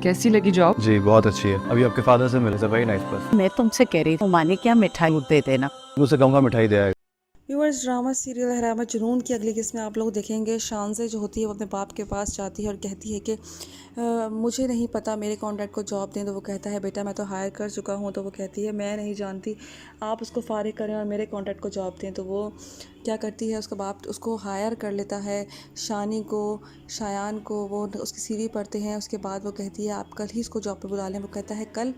कैसी लगी जॉब? जी बहुत अच्छी है। अभी आपके फादर से मिले, वेरी नाइस पर्सन। मैं तुमसे कह रही हूँ माने क्या मिठाई दे देना। मुझसे कहूँगा मिठाई दे आएगा। व्यूअर्स, ड्रामा सीरियल हरामा जुनून की अगली किस्त में आप लोग देखेंगे शान से जो होती है वो अपने बाप के पास जाती है और कहती है कि मुझे नहीं पता, मेरे कॉन्ट्रैक्ट को जॉब दें। तो वो कहता है बेटा मैं तो हायर कर चुका हूँ। तो वो कहती है मैं नहीं जानती, आप उसको फारिग करें और मेरे कॉन्ट्रैक्ट को जॉब दें। तो वो क्या करती है, उसका बाप उसको हायर कर लेता है, शानी को, शायान को। वो उसकी सीवी पढ़ते हैं। उसके बाद वो कहती है आप कल ही इसको जॉब पे बुला लें। वो कहता है कल।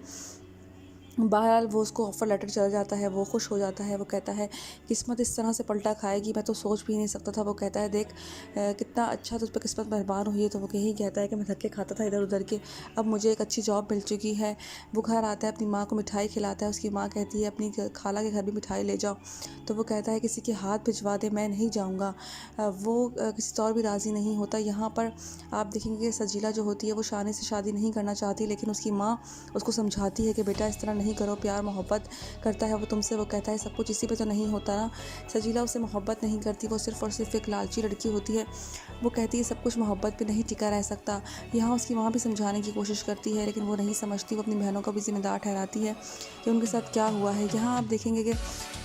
बहरहाल वो उसको ऑफ़र लेटर चल जाता है, वो खुश हो जाता है। वो कहता है किस्मत इस तरह से पलटा खाएगी, मैं तो सोच भी नहीं सकता था। वो कहता है देख कितना अच्छा तुझ पर किस्मत मेहरबान हुई है। तो वो यही कहता है कि मैं धक्के खाता था इधर उधर के, अब मुझे एक अच्छी जॉब मिल चुकी है। वो घर आता है, अपनी माँ को मिठाई खिलाता है। उसकी माँ कहती है अपनी खाला के घर भी मिठाई ले जाओ। तो वो कहता है किसी के हाथ भिजवा दे, मैं नहीं जाऊँगा। वो किसी और भी राज़ी नहीं होता। यहाँ पर आप देखेंगे सजीला जो होती है वो शानी से शादी नहीं करना चाहती, लेकिन उसकी माँ उसको समझाती है कि बेटा इस तरह नहीं करो, प्यार मोहब्बत करता है वो तुमसे। वो कहता है सब कुछ इसी पे तो नहीं होता ना। सजीला उसे मोहब्बत नहीं करती, वो सिर्फ़ और सिर्फ एक लालची लड़की होती है। वो कहती है सब कुछ मोहब्बत पे नहीं टिका रह सकता। यहाँ उसकी माँ भी समझाने की कोशिश करती है, लेकिन वो नहीं समझती। वो अपनी बहनों को भी ज़िम्मेदार ठहराती है कि उनके साथ क्या हुआ है। यहाँ आप देखेंगे कि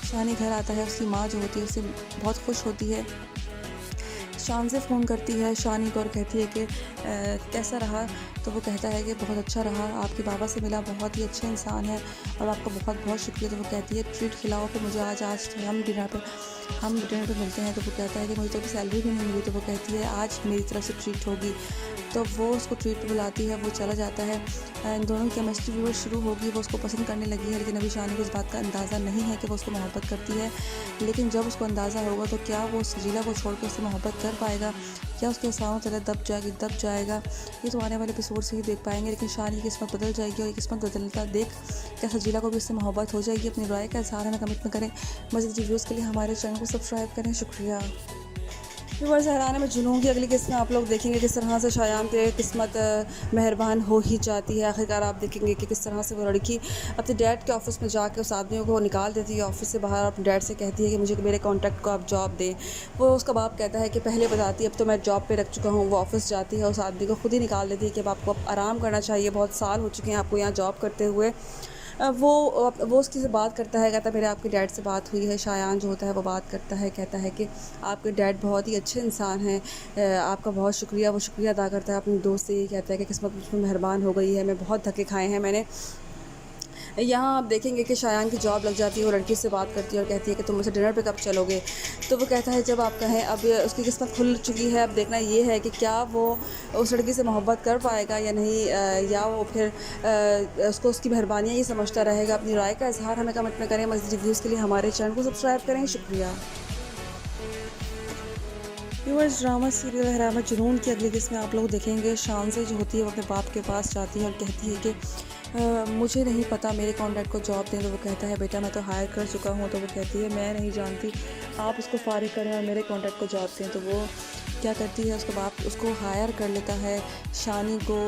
शानी घर आता है, उसकी माँ जो होती है उससे बहुत खुश होती है। शान से फ़ोन करती है शानी को और कहती है कि कैसा रहा। तो वो कहता है कि बहुत अच्छा रहा, आपके बाबा से मिला, बहुत ही अच्छे इंसान है और आपका बहुत बहुत शुक्रिया। तो वो कहती है ट्रीट खिलाओ फिर मुझे, आज हम डिनर पे मिलते हैं। तो वो कहता है कि मुझे तो अभी सैलरी भी नहीं मिली। तो वो कहती है आज मेरी तरफ से ट्रीट होगी। तो वो उसको ट्रीट पे बुलाती है, वो चला जाता है। इन दोनों की केमिस्ट्री भी शुरू होगी, वो उसको पसंद करने लगी है। लेकिन अभी शानी को इस बात का अंदाज़ा नहीं है कि वो उसको मोहब्बत करती है। लेकिन जब उसको अंदाज़ा होगा तो क्या वो सजीला को छोड़ कर उससे मोहब्बत कर पाएगा, क्या उसके एहसानों तले दब जाएगा। ये तो आने वाले एपिसोड से ही देख पाएंगे। लेकिन शानी की किस्मत बदल जाएगी और ये किस्मत बदलता देख क्या सजीला को भी उससे मोहब्बत हो जाएगी। अपनी राय का इज़हार हमें कमेंट में करें। मज़ीद रिव्यूज़ के लिए हमारे चैनल को सब्सक्राइब करें। शुक्रिया। व्यूअर्स, हराने में जुनून की अगली किस्त में आप लोग देखेंगे किस तरह से शायान पे किस्मत मेहरबान हो ही जाती है। आखिरकार आप देखेंगे कि किस तरह से वो लड़की अपने डैड के ऑफ़िस में जाके उस आदमियों को निकाल देती है ऑफ़िस से बाहर और अपने डैड से कहती है कि मुझे मेरे कॉन्ट्रैक्ट को आप जॉब दें। वो उसका बाप कहता है कि पहले बताती है, अब तो मैं जॉब पे रख चुका हूँ। वो ऑफ़िस जाती है, उस आदमी को खुद ही निकाल देती है कि अब आपको अब आराम करना चाहिए, बहुत साल हो चुके हैं आपको यहाँ जॉब करते हुए। वो उसकी से बात करता है, कहता है मेरे आपके डैड से बात हुई है। शायान जो होता है वो बात करता है, कहता है कि आपके डैड बहुत ही अच्छे इंसान हैं, आपका बहुत शुक्रिया। वो शुक्रिया अदा करता है अपने दोस्त से, ये कहता है कि किस्मत मुझ पर मेहरबान हो गई है, मैं बहुत धक्के खाए हैं मैंने। यहाँ आप देखेंगे कि शायान की जॉब लग जाती है। वो लड़की से बात करती है और कहती है कि तुम मुझसे डिनर पे कब चलोगे। तो वो कहता है जब आप कहें। अब उसकी किस्मत खुल चुकी है। अब देखना ये है कि क्या वो उस लड़की से मोहब्बत कर पाएगा या नहीं, या वो फिर उसको उसकी मेहरबानियाँ ही समझता रहेगा। अपनी राय का इज़हार हमें कमेंट में करें। मज़ीद रिव्यूज़ के लिए हमारे चैनल को सब्सक्राइब करें। शुक्रिया। व्यूअर्स, ड्रामा सीरियल हरामा जुनून की अगली किस्त में आप लोग देखेंगे शान से जो होती है वो अपने बाप के पास जाती है और कहती है कि मुझे नहीं पता, मेरे कॉन्ट्रैक्ट को जॉब दें। तो वो कहता है बेटा मैं तो हायर कर चुका हूँ। तो वो कहती है मैं नहीं जानती, आप उसको फारिग करें और मेरे कॉन्ट्रैक्ट को जॉब दें। तो वो क्या करती है, उसका बाप उसको हायर कर लेता है, शानी को,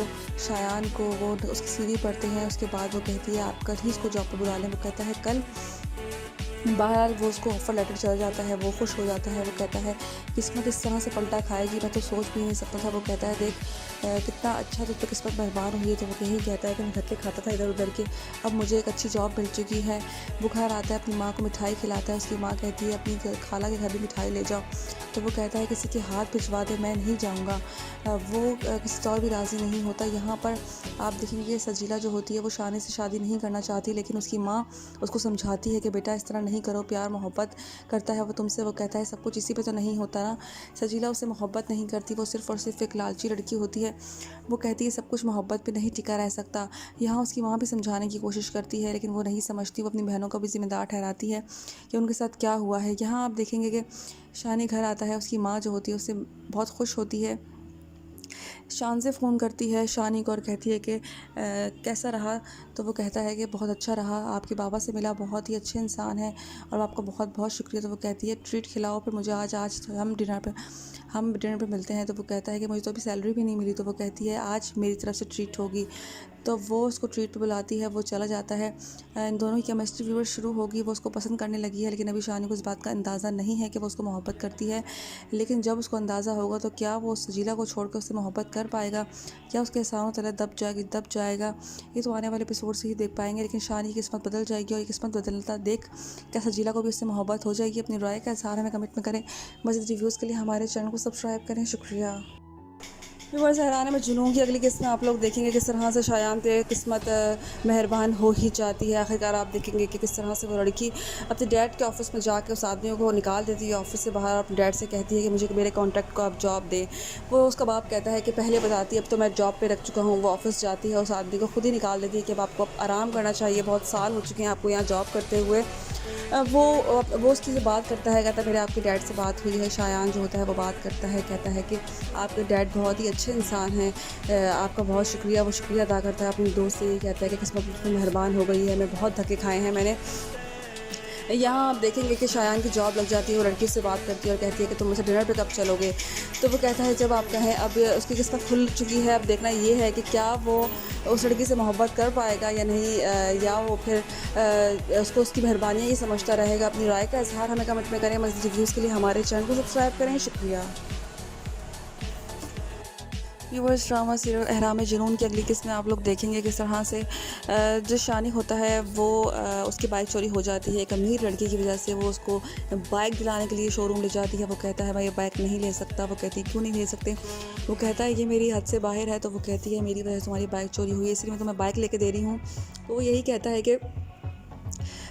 शायान को। वो उसकी सीवी पढ़ते हैं। उसके बाद वो कहती है आप कल ही इसको जॉब पर बुला लें। वो कहता है कल। बहरहाल वो उसको ऑफ़र लेटर चल जाता है, वो खुश हो जाता है। वो कहता है किस्मत इस तरह से पलटा खाएगी, मैं तो सोच भी नहीं सकता था। वो कहता है देख कितना अच्छा तुझ पर किस्मत मेहरबान हुई है। तो वो यही कहता है कि मैं धक्के खाता था इधर उधर के, अब मुझे एक अच्छी जॉब मिल चुकी है। वो घर आता है, अपनी माँ को मिठाई खिलाता है। उसकी माँ कहती है अपनी खाला के घर भी मिठाई ले जाओ। तो वो कहता है किसी के हाथ भिजवा दे, मैं नहीं जाऊँगा। वो किसी और भी राज़ी नहीं होता। यहाँ पर आप देखेंगे सजीला जो होती है वो शानी से शादी नहीं करना चाहती, लेकिन उसकी माँ उसको समझाती है कि बेटा इस तरह नहीं करो, प्यार मोहब्बत करता है वो तुमसे। वो कहता है सब कुछ इसी पे तो नहीं होता ना। सजीला उसे मोहब्बत नहीं करती, वो सिर्फ़ और सिर्फ एक लालची लड़की होती है। वो कहती है सब कुछ मोहब्बत पे नहीं टिका रह सकता। यहाँ उसकी माँ भी समझाने की कोशिश करती है, लेकिन वो नहीं समझती। वो अपनी बहनों को भी ज़िम्मेदार ठहराती है कि उनके साथ क्या हुआ है। यहाँ आप देखेंगे कि शानी घर आता है, उसकी माँ जो होती है उससे बहुत खुश होती है। शान से फ़ोन करती है शानी को और कहती है कि कैसा रहा। तो वो कहता है कि बहुत अच्छा रहा, आपके बाबा से मिला, बहुत ही अच्छे इंसान है और आपका बहुत बहुत शुक्रिया। तो वो कहती है ट्रीट खिलाओ फिर मुझे, आज हम डिनर पे मिलते हैं। तो वो कहता है कि मुझे तो अभी सैलरी भी नहीं मिली। तो वो कहती है आज मेरी तरफ से ट्रीट होगी। तो वो उसको ट्रीट पे बुलाती है, वो चला जाता है। इन दोनों की केमिस्ट्री व्यूअर्स शुरू होगी, वो उसको पसंद करने लगी है, लेकिन अभी शानी को इस बात का अंदाज़ा नहीं है कि वो उसको मोहब्बत करती है। लेकिन जब उसको अंदाज़ा होगा तो क्या वो सजीला को छोड़कर उससे मोहब्बत कर पाएगा, क्या उसके एहसानों तले दब जाएगा, ये तो आने वाले एपिसोड से ही देख पाएंगे। लेकिन शानी की किस्मत बदल जाएगी और ये किस्मत बदलता देख क्या सजीला को भी उससे मोहब्बत हो जाएगी। अपनी राय का इज़हार हमें कमेंट में करें। मज़ीद रिव्यूज़ के लिए हमारे चैनल को सब्सक्राइब करें। शुक्रिया। व्यूअर्स, हैरान में जुनून की अगली किस्त में आप लोग देखेंगे किस तरह से शायान पे किस्मत मेहरबान हो ही जाती है। आखिरकार आप देखेंगे कि किस तरह से वो लड़की अपने डैड के ऑफिस में जाकर उस आदमियों को निकाल देती है ऑफिस से बाहर। अपने डैड से कहती है कि मुझे मेरे कॉन्ट्रैक्ट को आप जॉब दे। वो उसका बाप कहता है कि पहले बताती है, अब तो मैं जॉब पे रख चुका हूँ। वो ऑफिस जाती है, उस आदमी को खुद ही निकाल देती है कि अब आपको अब आराम करना चाहिए, बहुत साल हो चुके हैं आपको यहाँ जॉब करते हुए। वो उसकी से बात करता है, कहता है मेरे आपके डैड से बात हुई है। शायान जो होता है वो बात करता है, कहता है कि आपके डैड बहुत ही अच्छे इंसान हैं, आपका बहुत शुक्रिया। वो शुक्रिया अदा करता है अपने दोस्त से, ये कहता है कि किस्मत मुझ पर मेहरबान हो गई है, मैं बहुत धक्के खाए हैं मैंने। यहाँ आप देखेंगे कि शायान की जॉब लग जाती है, वो लड़की से बात करती है और कहती है कि तुम मुझसे डिनर पे कब चलोगे। तो वो कहता है जब आप कहें। अब उसकी किस्मत खुल चुकी है। अब देखना ये है कि क्या वो उस लड़की से मोहब्बत कर पाएगा या नहीं, या वो फिर उसको उसकी मेहरबानियाँ ही समझता रहेगा। अपनी राय का इज़हार हमें कमेंट में करें। मज़ीद रिव्यूज़ के लिए हमारे चैनल को सब्सक्राइब करें। शुक्रिया। व्यूअर्स, ड्रामा सीरियल अहराम जुनून की अगली किस्त में आप लोग देखेंगे किस तरह से जो शानी होता है वो उसकी बाइक चोरी हो जाती है। एक अमीर लड़की की वजह से वो उसको बाइक दिलाने के लिए शोरूम ले जाती है। वो कहता है मैं ये बाइक नहीं ले सकता। वो कहती है क्यों नहीं ले सकते। वो कहता है ये मेरी हद से बाहर है। तो वो कहती है मेरी वजह से तुम्हारी बाइक चोरी हुई है, इसलिए मैं तुम्हें बाइक लेके दे रही हूँ। तो वो यही कहता है कि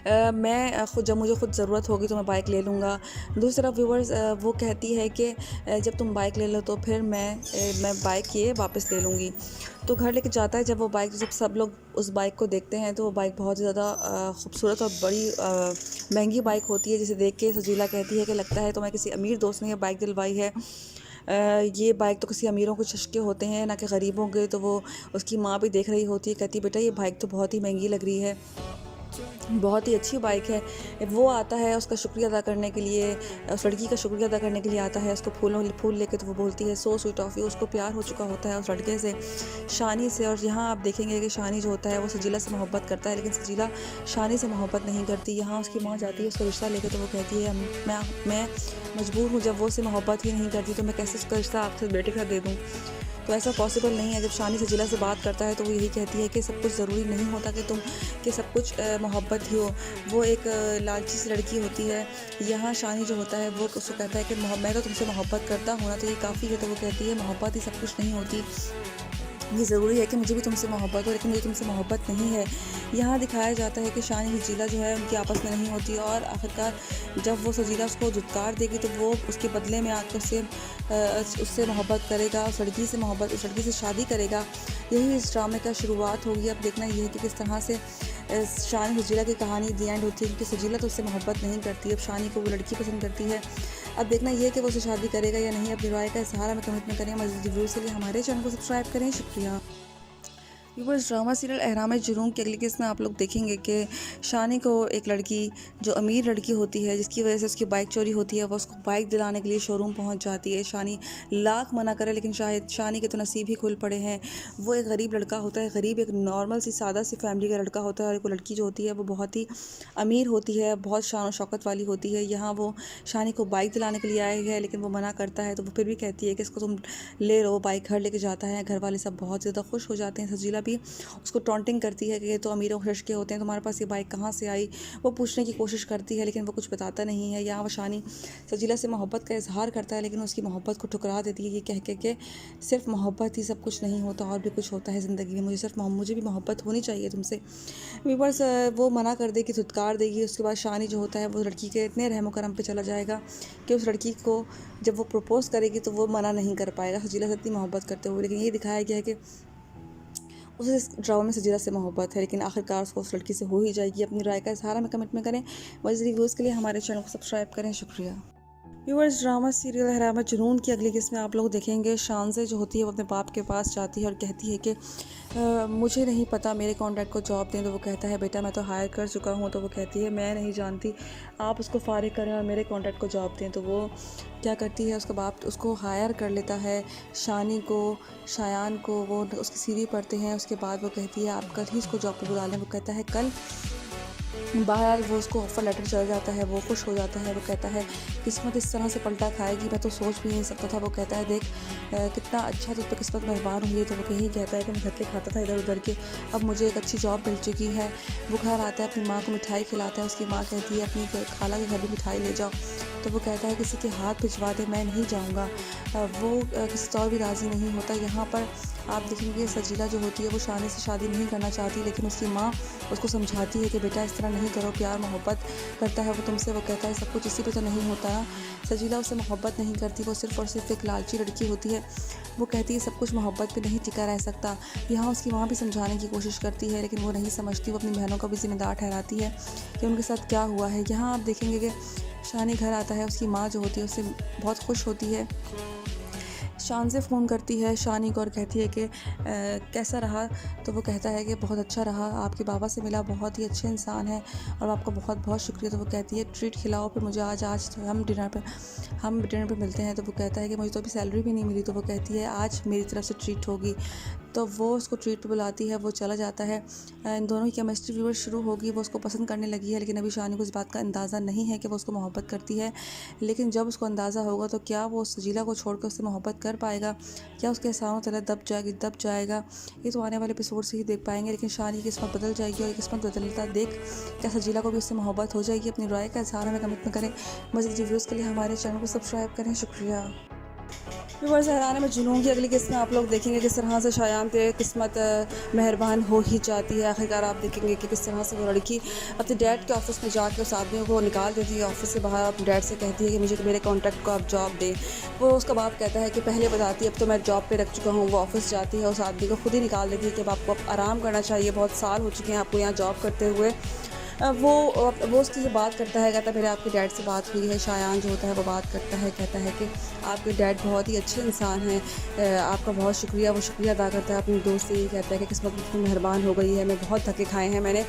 मैं खुद जब मुझे खुद ज़रूरत होगी तो मैं बाइक ले लूँगा। दूसरी तरफ व्यूअर्स, वो कहती है कि जब तुम बाइक ले लो तो फिर मैं बाइक ये वापस ले लूँगी। तो घर लेके जाता है। जब वो बाइक जब सब लोग उस बाइक को देखते हैं तो वो बाइक बहुत ज़्यादा खूबसूरत और बड़ी महंगी बाइक होती है, जिसे देख के सजीला कहती है कि लगता है तो मैं किसी अमीर दोस्त ने ये बाइक दिलवाई है। ये बाइक तो किसी अमीरों के चस्के होते हैं ना कि गरीबों के। तो वो उसकी माँ भी देख रही होती है, कहती बेटा ये बाइक तो बहुत ही महंगी लग रही है, बहुत ही अच्छी बाइक है। वो आता है उसका शुक्रिया अदा करने के लिए, उस लड़की का शुक्रिया अदा करने के लिए आता है उसको फूल लेके। तो वो बोलती है सो स्वीट ऑफ यू। उसको प्यार हो चुका होता है उस लड़के से, शानी से। और यहाँ आप देखेंगे कि शानी जो होता है वो सजीला से मोहब्बत करता है, लेकिन सजीला शानी से मोहब्बत नहीं करती। यहाँ उसकी माँ जाती है उसका रिश्ता लेकर, तो वो कहती है मैं मजबूर हूँ, जब वो उससे मोहब्बत ही नहीं करती तो मैं कैसे उसका रिश्ता आपसे बेटे का दे दूँ। तो ऐसा पॉसिबल नहीं है। जब शानी सजीला से बात करता है तो वो यही कहती है कि सब कुछ ज़रूरी नहीं होता कि सब कुछ मोहब्बत ही हो। वो एक लालची सी लड़की होती है। यहाँ शानी जो होता है वो उसको कहता है कि मैं तो तुमसे मोहब्बत करता हूँ ना, तो ये काफ़ी है। तो वो कहती है मोहब्बत ही सब कुछ नहीं होती, ये ज़रूरी है कि मुझे भी तुमसे मोहब्बत हो, लेकिन मुझे तुमसे मोहब्बत नहीं है। यहाँ दिखाया जाता है कि शानी सजीला जो है उनकी आपस में नहीं होती, और आखिरकार जब वो सजीला उसको धुतकार देगी तो वो उसके बदले में आकर उससे मोहब्बत करेगा, उस लड़की से शादी करेगा। यही इस ड्रामे का शुरुआत होगी। अब देखना ये है कि किस तरह से शानी सजीला की कहानी दी एंड होती है, क्योंकि सजीला तो उससे मोहब्बत नहीं करती। अब शानी को वो लड़की पसंद करती है। अब देखना ये है कि वो उसे शादी करेगा या नहीं। अपनी राय का इज़हार हमें कमेंट में करें। मज़ीद रिव्यूज़ के लिए हमारे चैनल को सब्सक्राइब करें। शुक्रिया। व्यूअर्स, ड्रामा सीरियल अहराम जुनून की अगली किस्त में आप लोग देखेंगे कि शानी को एक लड़की जो अमीर लड़की होती है, जिसकी वजह से उसकी बाइक चोरी होती है, वो उसको बाइक दिलाने के लिए शोरूम पहुंच जाती है। शानी लाख मना करे, लेकिन शायद शानी के तो नसीब ही खुल पड़े हैं। वो एक गरीब लड़का होता है, गरीब एक नॉर्मल सी सादा सी फैमिली का लड़का होता है, और एक लड़की जो होती है वो बहुत ही अमीर होती है, बहुत शान और शौकत वाली होती है। यहाँ वो शानी को बाइक दिलाने के लिए आए है, लेकिन वो मना करता है। तो वो फिर भी कहती है कि इसको तुम ले लो। बाइक घर लेके जाता है। घर वाले सब बहुत ज़्यादा खुश हो जाते हैं। सजीला भी उसको टॉन्टिंग करती है कि ये तो अमीरों के के होते हैं, तुम्हारे पास ये बाइक कहाँ से आई। वो पूछने की कोशिश करती है, लेकिन वो कुछ बताता नहीं है। यहाँ वो शानी सजीला से मोहब्बत का इजहार करता है, लेकिन उसकी मोहब्बत को ठुकरा देती है, ये कह के सिर्फ मोहब्बत ही सब कुछ नहीं होता, और भी कुछ होता है ज़िंदगी में। मुझे भी मोहब्बत होनी चाहिए तुमसे। व्यूअर्स, वो मना कर देगी, धुतकार देगी। उसके बाद शानी जो होता है वो लड़की के इतने रहम करम पे चला जाएगा कि उस लड़की को जब वो प्रपोज़ करेगी तो वो मना नहीं कर पाएगा सजीला से इतनी मोहब्बत करते हुए। लेकिन ये दिखाया गया है कि उसे इस ड्रामा में सजीला से मोहब्बत है, लेकिन आखिरकार उसको उस लड़की से हो ही जाएगी। अपनी राय का इज़हार हमें कमेंट में करें। मज़ीद रिव्यूज़ के लिए हमारे चैनल को सब्सक्राइब करें। शुक्रिया। व्यूअर्स, ड्रामा सीरियल हरामा जुनून की अगली किस्त में आप लोग देखेंगे शानज़े जो होती है वो अपने बाप के पास जाती है और कहती है कि मुझे नहीं पता मेरे कॉन्ट्रैक्ट को जॉब दें। तो वो कहता है बेटा मैं तो हायर कर चुका हूँ। तो वो कहती है मैं नहीं जानती, आप उसको फारिग करें और मेरे कॉन्ट्रैक्ट को जॉब दें। तो वो क्या करती है, उसका बाप उसको हायर कर लेता है, शानी को, शायान को। वो उसकी सीवी पढ़ते हैं। उसके बाद वो कहती है आप कल ही इसको जॉब पर बुला लें। वो कहता है कल। बहरहाल वो उसको ऑफ़र लेटर चल जाता है, वो खुश हो जाता है। वो कहता है किस्मत इस तरह से पलटा खाएगी, मैं तो सोच भी नहीं सकता था। वो कहता है देख कितना अच्छा तुझ पर किस्मत मेहरबान हुई है। तो वो यही कहता है कि मैं धक्के खाता था इधर उधर के, अब मुझे एक अच्छी जॉब मिल चुकी है। वो घर आता है, अपनी माँ को मिठाई खिलाता है। उसकी माँ कहती है अपनी खाला के घर भी मिठाई ले जाओ। तो वो कहता है किसी के हाथ भिजवा दे, मैं नहीं जाऊँगा। वो किसी से और भी राज़ी नहीं होता। यहाँ पर आप देखेंगे सजीला जो होती है वो शानी से शादी नहीं करना चाहती, लेकिन उसकी माँ उसको समझाती है कि बेटा इस तरह नहीं करो, प्यार मोहब्बत करता है वो तुमसे। वो कहता है सब कुछ इसी पे तो नहीं होता ना। सजीला उससे मोहब्बत नहीं करती, वो सिर्फ़ और सिर्फ एक लालची लड़की होती है। वो कहती है सब कुछ मोहब्बत पे नहीं टिका रह सकता। यहाँ उसकी माँ भी समझाने की कोशिश करती है, लेकिन वो नहीं समझती। वो अपनी बहनों को भी ज़िम्मेदार ठहराती है कि उनके साथ क्या हुआ है। यहाँ आप देखेंगे कि शानी घर आता है, उसकी माँ जो होती है उससे बहुत खुश होती है। शान से फ़ोन करती है शानी को और कहती है कि कैसा रहा। तो वो कहता है कि बहुत अच्छा रहा, आपके बाबा से मिला, बहुत ही अच्छे इंसान हैं और आपका बहुत बहुत शुक्रिया। तो वो कहती है ट्रीट खिलाओ फिर मुझे, आज तो हम डिनर पे मिलते हैं। तो वो कहता है कि मुझे तो अभी सैलरी भी नहीं मिली। तो वो कहती है आज मेरी तरफ से ट्रीट होगी। तो वो उसको ट्रीट पे बुलाती है, वो चला जाता है। इन दोनों की केमिस्ट्री व्यूअर शुरू होगी, वो उसको पसंद करने लगी है, लेकिन अभी शानी को इस बात का अंदाज़ा नहीं है कि वो उसको मोहब्बत करती है। लेकिन जब उसको अंदाज़ा होगा तो क्या वो सजीला को छोड़कर उससे मोहब्बत कर पाएगा, क्या उसके एहसानों तले दब जाएगा। ये तो आने वाले एपिसोड से ही देख पाएंगे। लेकिन शानी की किस्मत बदल जाएगी और ये किस्मत बदलता देख क्या सजीला को भी उससे मोहब्बत हो जाएगी। अपनी राय का इज़हार हमें कमेंट में करें। मज़ीद रिव्यूज़ के लिए हमारे चैनल को सब्सक्राइब करें। शुक्रिया। व्यूअर्स, हराने में जुनून की अगली किस्त में आप लोग देखेंगे किस तरह से शायान पे किस्मत मेहरबान हो ही जाती है। आखिरकार आप देखेंगे कि किस तरह से वो लड़की अपने डैड के ऑफिस में जाकर उस आदमी को निकाल देती है ऑफिस से बाहर। अपने डैड से कहती है कि मुझे मेरे कॉन्ट्रैक्ट को आप जॉब दें। वो उसका बाप कहता है कि पहले बताती है, अब तो मैं जॉब पे रख चुका हूँ। वो ऑफिस जाती है, उस आदमी को खुद ही निकाल देती है कि अब आपको अब आराम करना चाहिए, बहुत साल हो चुके हैं आपको यहाँ जॉब करते हुए। वो उसकी से बात करता है, कहता है मेरे आपके डैड से बात हुई है। शायान जो होता है वो बात करता है, कहता है कि आपके डैड बहुत ही अच्छे इंसान हैं, आपका बहुत शुक्रिया। वो शुक्रिया अदा करता है अपनी दोस्त से, ही कहता है कि किस्मत मुझ पर मेहरबान हो गई है, मैं बहुत धक्के खाए हैं मैंने।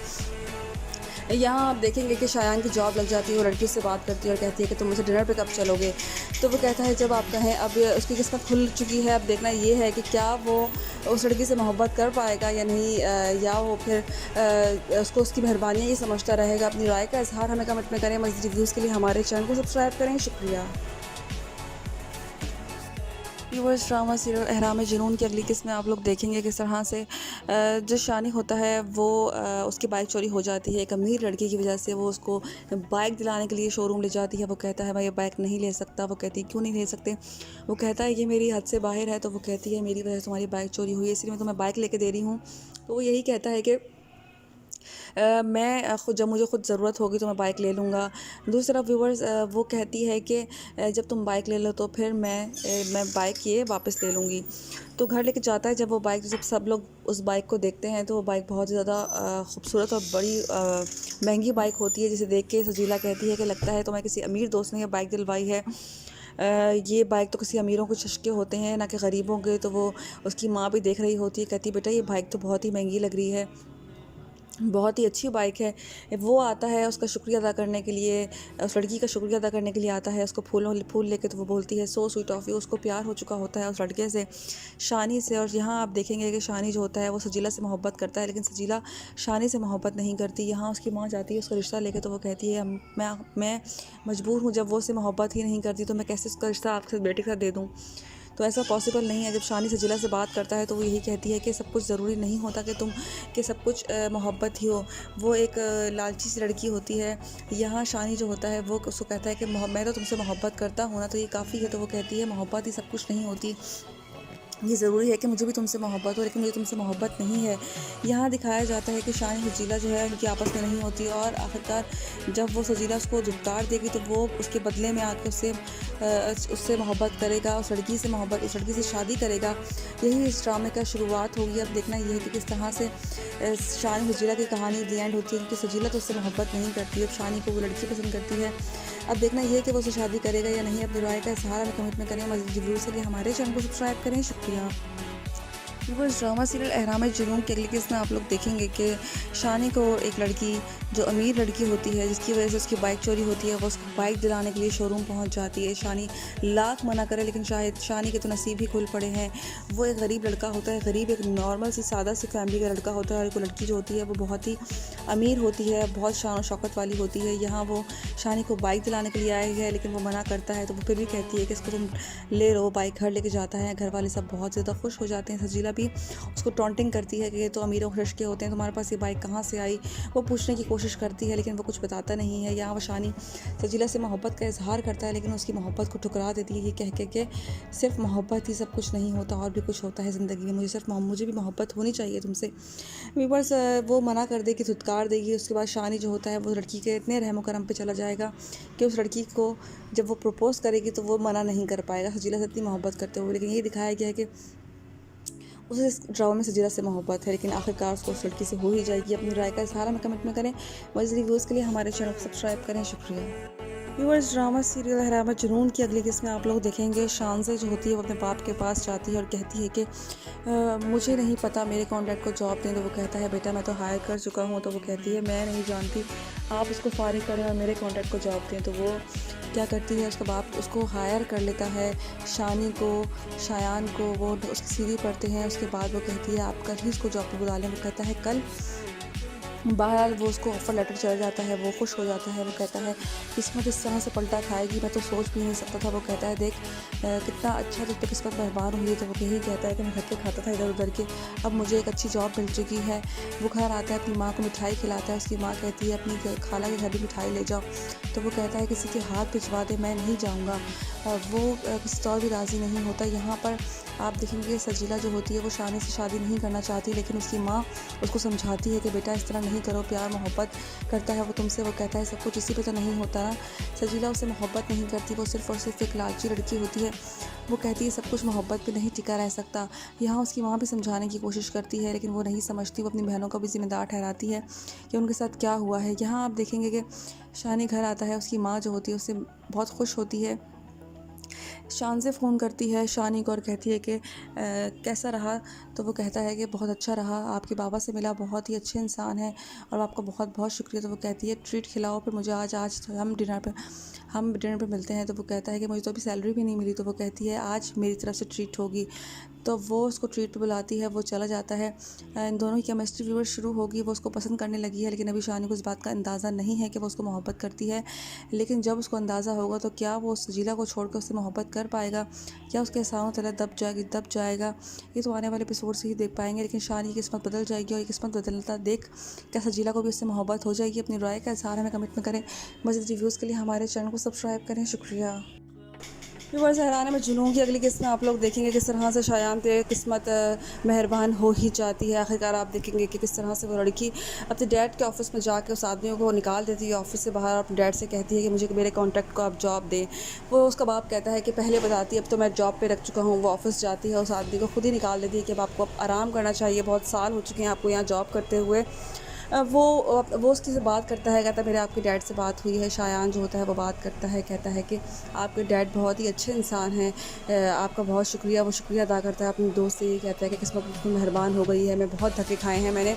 यहाँ आप देखेंगे कि शायान की जॉब लग जाती है। वो लड़की से बात करती है और कहती है कि तुम मुझे डिनर पे कब चलोगे। तो वो कहता है जब आप कहें। अब उसकी किस्मत खुल चुकी है। अब देखना ये है कि क्या वो उस लड़की से मोहब्बत कर पाएगा या नहीं, या वो फिर उसको उसकी मेहरबानियाँ ही समझता रहेगा। अपनी राय का इज़हार हमें कमेंट में करें। मज़ीद रिव्यूज़ के लिए हमारे चैनल को सब्सक्राइब करें। शुक्रिया। व्यूअर्स, ड्रामा सीरियल अहराम जुनून की अगली किस्त में आप लोग देखेंगे किस तरह से जो शानी होता है वो उसकी बाइक चोरी हो जाती है। एक अमीर लड़की की वजह से वो उसको बाइक दिलाने के लिए शोरूम ले जाती है। वो कहता है मैं ये बाइक नहीं ले सकता। वो कहती है क्यों नहीं ले सकते। वो कहता है ये मेरी हद से बाहर है। तो वो कहती है मेरी वजह से तुम्हारी बाइक चोरी हुई है, इसलिए मैं तुम्हें बाइक लेके दे रही हूँ। तो वो यही कहता है कि मैं खुद जब मुझे खुद ज़रूरत होगी तो मैं बाइक ले लूँगा। दूसरी तरफ व्यूअर्स, वो कहती है कि जब तुम बाइक ले लो तो फिर मैं बाइक ये वापस ले लूँगी। तो घर लेके जाता है। जब वो बाइक, जब सब लोग उस बाइक को देखते हैं तो वो बाइक बहुत ज़्यादा खूबसूरत और बड़ी महंगी बाइक होती है, जिसे देख के सजीला कहती है कि लगता है तो मैं किसी अमीर दोस्त ने ये बाइक दिलवाई है। ये बाइक तो किसी अमीरों के चस्के होते हैं ना कि गरीबों के। तो वो उसकी माँ भी देख रही होती है, कहती बेटा ये बाइक तो बहुत ही महंगी लग रही है, बहुत ही अच्छी बाइक है। वो आता है उसका शुक्रिया अदा करने के लिए, उस लड़की का शुक्रिया अदा करने के लिए आता है उसको फूल लेके। तो वो बोलती है सो स्वीट ऑफ यू। उसको प्यार हो चुका होता है उस लड़के से, शानी से। और यहाँ आप देखेंगे कि शानी जो होता है वो सजीला से मोहब्बत करता है, लेकिन सजीला शानी से मोहब्बत नहीं करती। यहाँ उसकी माँ जाती है उसका रिश्ता लेके। तो वो कहती है मैं मजबूर हूँ, जब वो उससे मोहब्बत ही नहीं करती तो मैं कैसे उसका रिश्ता आपके बेटे के साथ दे दूँ। तो ऐसा पॉसिबल नहीं है। जब शानी सजीला से बात करता है तो वो यही कहती है कि सब कुछ ज़रूरी नहीं होता कि सब कुछ मोहब्बत ही हो। वो एक लालची सी लड़की होती है। यहाँ शानी जो होता है वो उसको कहता है कि मैं तो तुमसे मोहब्बत करता हूँ ना, तो ये काफ़ी है। तो वो कहती है मोहब्बत ही सब कुछ नहीं होती। ये ज़रूरी है कि मुझे भी तुमसे मोहब्बत हो, लेकिन मुझे तुमसे मोहब्बत नहीं है। यहाँ दिखाया जाता है कि शान सजीला जो है उनकी आपस में नहीं होती, और आखिरकार जब वो सजीला उसको धुतकार देगी तो वो उसके बदले में आकर उससे मोहब्बत करेगा, उस लड़की से मोहब्बत, उस लड़की से शादी करेगा। यही इस ड्रामे का शुरुआत होगी। अब देखना ये है कि किस तरह से शान सजीला की कहानी दी एंड होती है, क्योंकि सजीला तो उससे मोहब्बत नहीं करती। अब शानी को वो लड़की पसंद करती है। अब देखना ये है कि वो उससे शादी करेगा या नहीं। अपनी राय का इज़हार हमें कमेंट में करें। मज़ीद वीडियोज़ के लिए हमारे चैनल को सब्सक्राइब करें। शुक्रिया। व्यूअर्स, ड्रामा सीरियल अहराम जुनून के अगली किस्त में आप लोग देखेंगे कि शानी को एक लड़की जो अमीर लड़की होती है, जिसकी वजह से उसकी बाइक चोरी होती है, वो उसको बाइक दिलाने के लिए शोरूम पहुंच जाती है। शानी लाख मना करे, लेकिन शायद शानी के तो नसीब ही खुल पड़े हैं। वो एक गरीब लड़का होता है, गरीब एक नॉर्मल सी सादा सी फैमिली का लड़का होता है, और एक लड़की जो होती है वो बहुत ही अमीर होती है, बहुत शान शौकत वाली होती है। यहाँ वो शानी को बाइक दिलाने के लिए आई है, लेकिन वो मना करता है। तो वो फिर भी कहती है कि इसको तुम ले लो, बाइक घर लेके जाता है। घर वाले सब बहुत ज़्यादा खुश हो जाते हैं। सजीला भी उसको टॉन्टिंग करती है कि ये तो अमीरों खर्च के होते हैं, तुम्हारे पास ये बाइक कहाँ से आई। वो पूछने की कोशिश करती है, लेकिन वो कुछ बताता नहीं है। यहाँ वो शानी सजीला से मोहब्बत का इजहार करता है, लेकिन उसकी मोहब्बत को ठुकरा देती है, ये कह के सिर्फ मोहब्बत ही सब कुछ नहीं होता, और भी कुछ होता है ज़िंदगी में। मुझे भी मोहब्बत होनी चाहिए तुमसे। व्यूअर्स, वो मना कर देगी, धुतकार देगी। उसके बाद शानी जो होता है वो लड़की के इतने रहम करम पे चला जाएगा कि उस लड़की को जब वो प्रपोज़ करेगी तो वो मना नहीं कर पाएगा, सजीला से इतनी मोहब्बत करते हुए। लेकिन ये दिखाया गया है कि उसे इस ड्रामा में सजीला से मोहब्बत है, लेकिन आखिरकार उसको उस लड़की से हो ही जाएगी। अपनी राय का इज़हार हमें कमेंट में करें। मज़ीद रिव्यूज़ के लिए हमारे चैनल को सब्सक्राइब करें। शुक्रिया। व्यूअर्स, ड्रामा सीरियल अहराम जुनून की अगली किस्त में आप लोग देखेंगे शानज़े जो होती है वो अपने बाप के पास जाती है और कहती है कि मुझे नहीं पता, मेरे कॉन्ट्रैक्ट को जॉब दें। तो वो कहता है बेटा मैं तो हायर कर चुका हूँ। तो वो कहती है मैं नहीं जानती, आप उसको फारिग करें और मेरे कॉन्ट्रैक्ट को जॉब दें। तो वो क्या करती है, उसका बाप उसको हायर कर लेता है, शानी को, शायान को। वो उसकी सीढ़ी पढ़ते हैं। उसके बाद वो कहती है आप कल ही उसको जॉब पर बुला लें। वो कहता है कल। बहरहाल वो उसको ऑफ़र लेटर चल जाता है, वो खुश हो जाता है। वो कहता है किस्मत इस तरह से पलटा खाएगी, मैं तो सोच भी नहीं सकता था। वो कहता है देख कितना अच्छा तुझ पे किस्मत मेहरबान हुई है। तो वो यही कहता है कि मैं धक्के खाता था इधर उधर के, अब मुझे एक अच्छी जॉब मिल चुकी है। वो घर आता है, अपनी माँ को मिठाई खिलाता है। उसकी माँ कहती है अपनी खाला के घर भी मिठाई ले जाओ। तो वो कहता है किसी के हाथ भिजवा दे, मैं नहीं जाऊँगा। वो किसी और भी राज़ी नहीं होता। यहाँ पर आप देखेंगे सजीला जो होती है वो शानी से शादी नहीं करना चाहती, लेकिन उसकी माँ उसको समझाती है कि बेटा इस तरह नहीं करो, प्यार मोहब्बत करता है वो तुमसे। वो कहता है सब कुछ इसी पे तो नहीं होता ना। सजीला उससे मोहब्बत नहीं करती, वो सिर्फ़ और सिर्फ एक लालची लड़की होती है। वो कहती है सब कुछ मोहब्बत पे नहीं टिका रह सकता। यहाँ उसकी माँ भी समझाने की कोशिश करती है, लेकिन वो नहीं समझती। वो अपनी बहनों का भी ज़िम्मेदार ठहराती है कि उनके साथ क्या हुआ है। यहाँ आप देखेंगे कि शानी घर आता है, उसकी माँ जो होती है उससे बहुत खुश होती है। शान से फ़ोन करती है शानी को और कहती है कि कैसा रहा। तो वो कहता है कि बहुत अच्छा रहा, आपके बाबा से मिला, बहुत ही अच्छे इंसान हैं और आपका बहुत बहुत शुक्रिया। तो वो कहती है ट्रीट खिलाओ फिर मुझे, आज हम डिनर पे मिलते हैं। तो वो कहता है कि मुझे तो अभी सैलरी भी नहीं मिली। तो वो कहती है आज मेरी तरफ से ट्रीट होगी। तो वो उसको ट्रीट पे बुलाती है, वो चला जाता है। इन दोनों की केमिस्ट्री व्यूअर शुरू होगी, वो उसको पसंद करने लगी है, लेकिन अभी शानी को इस बात का अंदाज़ा नहीं है कि वो उसको मोहब्बत करती है। लेकिन जब उसको अंदाज़ा होगा तो क्या वो सजीला को छोड़कर उससे मोहब्बत कर पाएगा, क्या उसके एहसानों तले दब जाएगा। ये तो आने वाले एपिसोड से ही देख पाएंगे। लेकिन शानी की किस्मत बदल जाएगी, और ये किस्मत बदलता देख क्या सजीला को भी उससे मोहब्बत हो जाएगी। अपनी राय का इज़हार हमें कमेंट में करें। मज़ीद रिव्यूज़ के लिए हमारे चैनल को सब्सक्राइब करें। शुक्रिया। व्यूअर्स, अहराम जुनून की अगली किस्त में आप लोग देखेंगे किस तरह से शायान पे किस्मत मेहरबान हो ही जाती है। आखिरकार आप देखेंगे कि किस तरह से वो लड़की अपने डैड के ऑफ़िस में जाके उस आदमियों को निकाल देती है ऑफ़िस से बाहर, और अपने डैड से कहती है कि मुझे मेरे कॉन्ट्रैक्ट को आप जॉब दें। वो उसका बाप कहता है कि पहले बताती है, अब तो मैं जॉब पे रख चुका हूँ। वो ऑफ़िस जाती है, उस आदमी को खुद ही निकाल देती है कि अब आपको अब आराम करना चाहिए, बहुत साल हो चुके हैं आपको यहाँ जॉब करते हुए। वो उसकी से बात करता है, कहता है मेरे आपके डैड से बात हुई है। शायान जो होता है वो बात करता है, कहता है कि आपके डैड बहुत ही अच्छे इंसान हैं, आपका बहुत शुक्रिया। वो शुक्रिया अदा करता है अपने दोस्त से, ये कहता है कि किस्मत बिल्कुल मेहरबान हो गई है, मैं बहुत धक्के खाए हैं मैंने।